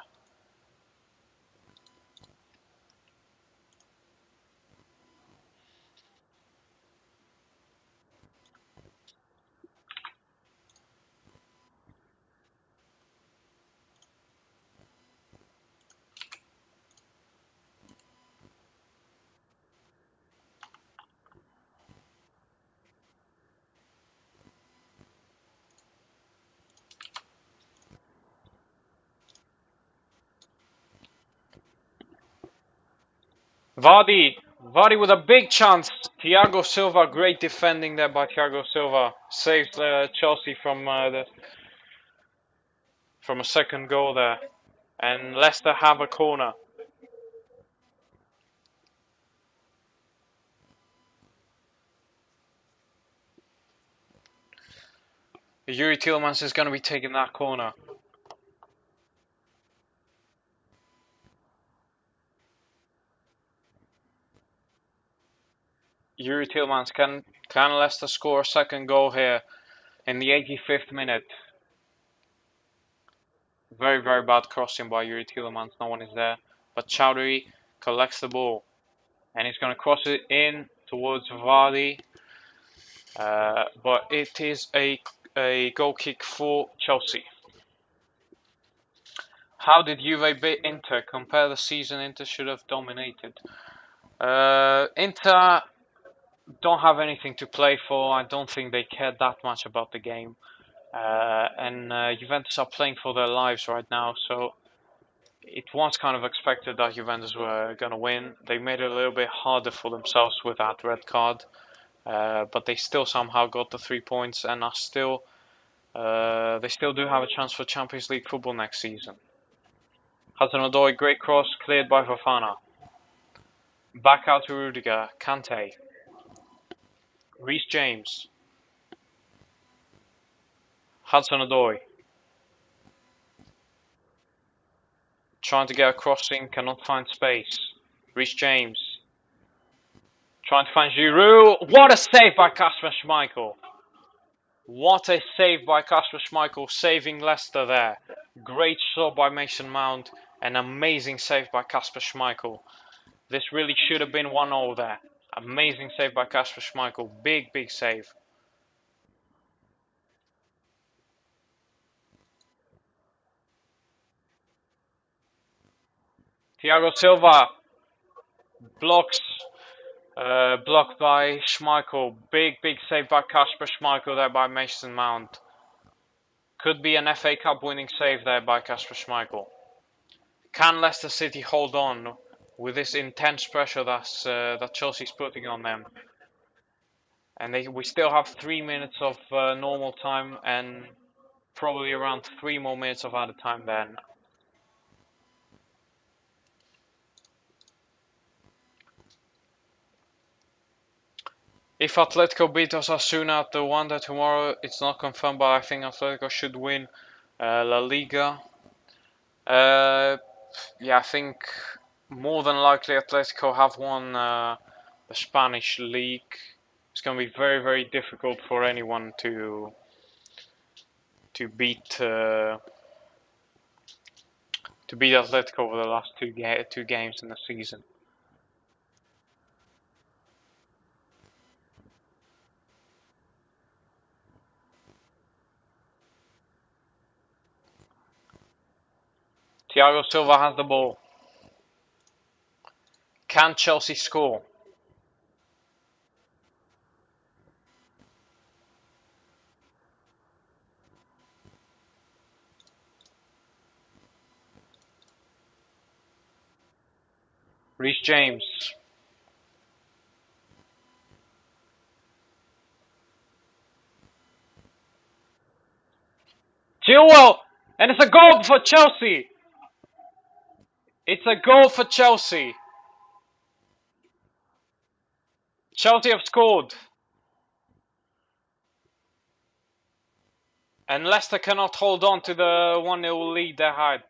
Vardy. Vardy with a big chance. Thiago Silva, great defending there by Thiago Silva. Saves Chelsea from a second goal there. And Leicester have a corner. Yuri Tielemans is going to be taking that corner. Yuri Tielemans, can Leicester score a second goal here in the 85th minute? Very, very bad crossing by Yuri Tielemans. No one is there. But Chowdhury collects the ball. And he's going to cross it in towards Vardy. But it is a goal kick for Chelsea. How did Juve beat Inter? Compare the season Inter should have dominated. Inter don't have anything to play for. I don't think they care that much about the game. And Juventus are playing for their lives right now, so it was kind of expected that Juventus were going to win. They made it a little bit harder for themselves with that red card, but they still somehow got the 3 points and are still they still do have a chance for Champions League football next season. Hudson-Odoi, great cross, cleared by Fofana. Back out to Rudiger, Kante, Reece James, Hudson-Odoi. Trying to get a crossing, cannot find space. Reece James. Trying to find Giroud. What a save by Kasper Schmeichel. What a save by Kasper Schmeichel, saving Leicester there. Great shot by Mason Mount. An amazing save by Kasper Schmeichel. This really should have been 1-0 there. Amazing save by Kasper Schmeichel. Big, big save. Thiago Silva blocks. Blocked by Schmeichel. Big, big save by Kasper Schmeichel there by Mason Mount. Could be an FA Cup winning save there by Kasper Schmeichel. Can Leicester City hold on with this intense pressure that Chelsea's putting on them? And we still have 3 minutes of normal time and probably around 3 more minutes of added time then. If Atletico beat Osasuna at the Wanda tomorrow, it's not confirmed, but I think Atletico should win La Liga. Yeah, I think more than likely Atletico have won the Spanish league. It's going to be very, very difficult for anyone to beat Atletico over the last two games in the season. Thiago Silva has the ball. Can Chelsea score? Reece James. Chilwell! And it's a goal for Chelsea! It's a goal for Chelsea! Chelsea have scored! And Leicester cannot hold on to the 1-0 lead they had.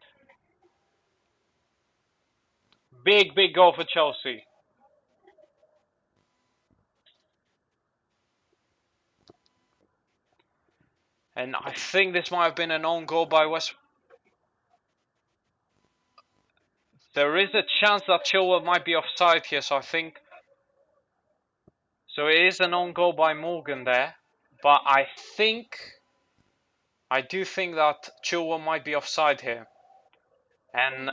Big, big goal for Chelsea. And I think this might have been an own goal by West. There is a chance that Chilwell might be offside here, so I think. So it is an own goal by Morgan there. But I do think that Chilwell might be offside here. And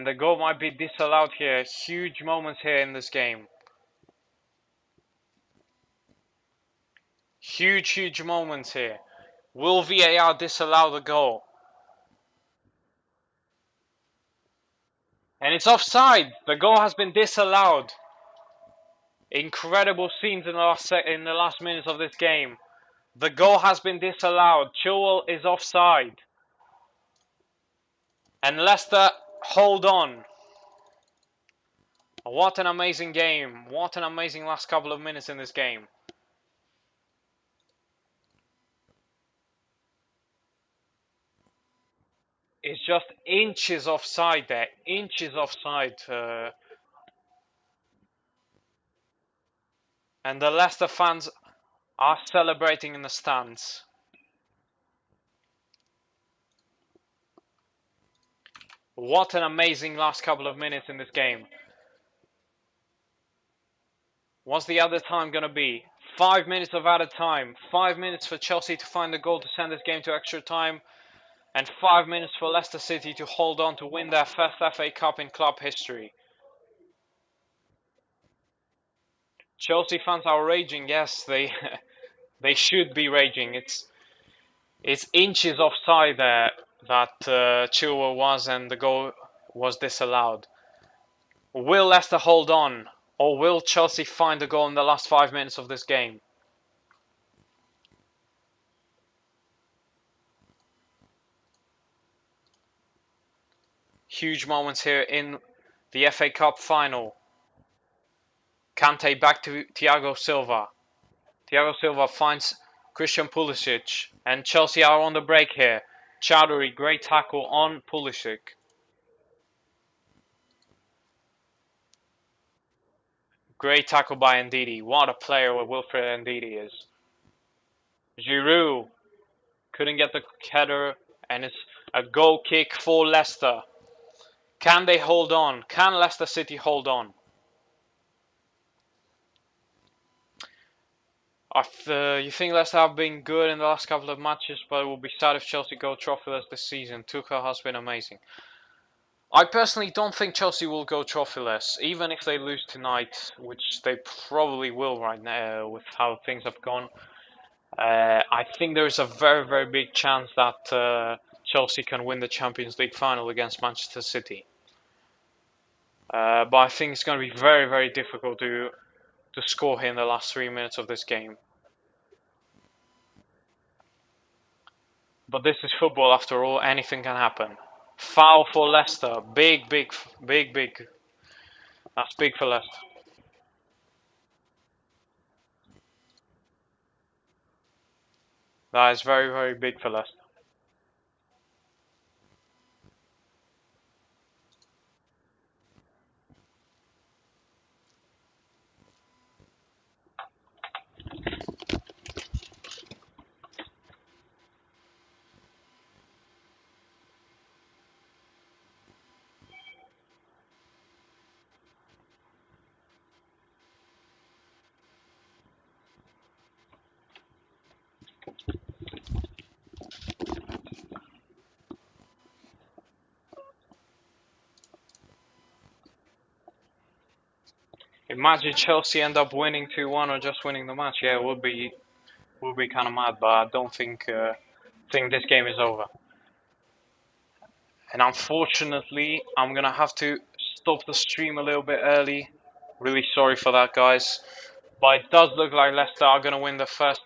the goal might be disallowed here. Huge moments here in this game. Huge, huge moments here. Will VAR disallow the goal? And it's offside. The goal has been disallowed. Incredible scenes in the last minutes of this game. The goal has been disallowed. Chilwell is offside. And Leicester hold on. What an amazing game. What an amazing last couple of minutes in this game. It's just inches offside there. Inches offside. And the Leicester fans are celebrating in the stands. What an amazing last couple of minutes in this game. What's the other time going to be? 5 minutes of added time. 5 minutes for Chelsea to find the goal to send this game to extra time. And 5 minutes for Leicester City to hold on to win their first FA Cup in club history. Chelsea fans are raging. Yes, they they should be raging. It's inches offside there that Chilwell was, and the goal was disallowed. Will Leicester hold on, or will Chelsea find a goal in the last 5 minutes of this game? Huge moments here in the FA Cup final. Kante back to Thiago Silva. Thiago Silva finds Christian Pulisic, and Chelsea are on the break here. Chowdhury, great tackle on Pulisic. Great tackle by Ndidi. What a player Wilfred Ndidi is. Giroud couldn't get the header, and it's a goal kick for Leicester. Can they hold on? Can Leicester City hold on? You think Leicester have been good in the last couple of matches, but it will be sad if Chelsea go trophyless this season. Tuchel has been amazing. I personally don't think Chelsea will go trophyless, even if they lose tonight, which they probably will right now with how things have gone. I think there is a very, very big chance that Chelsea can win the Champions League final against Manchester City. But I think it's going to be very, very difficult to score here in the last 3 minutes of this game. But this is football after all, anything can happen. Foul for Leicester. Big, big, big, big. That's big for Leicester. That is very, very big for Leicester. Imagine Chelsea end up winning 2-1 or just winning the match. Yeah, it would be kind of mad, but I don't think this game is over. And unfortunately, I'm gonna have to stop the stream a little bit early. Really sorry for that, guys. But it does look like Leicester are gonna win the first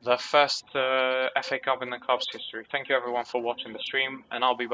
FA Cup in the club's history. Thank you everyone for watching the stream, and I'll be back.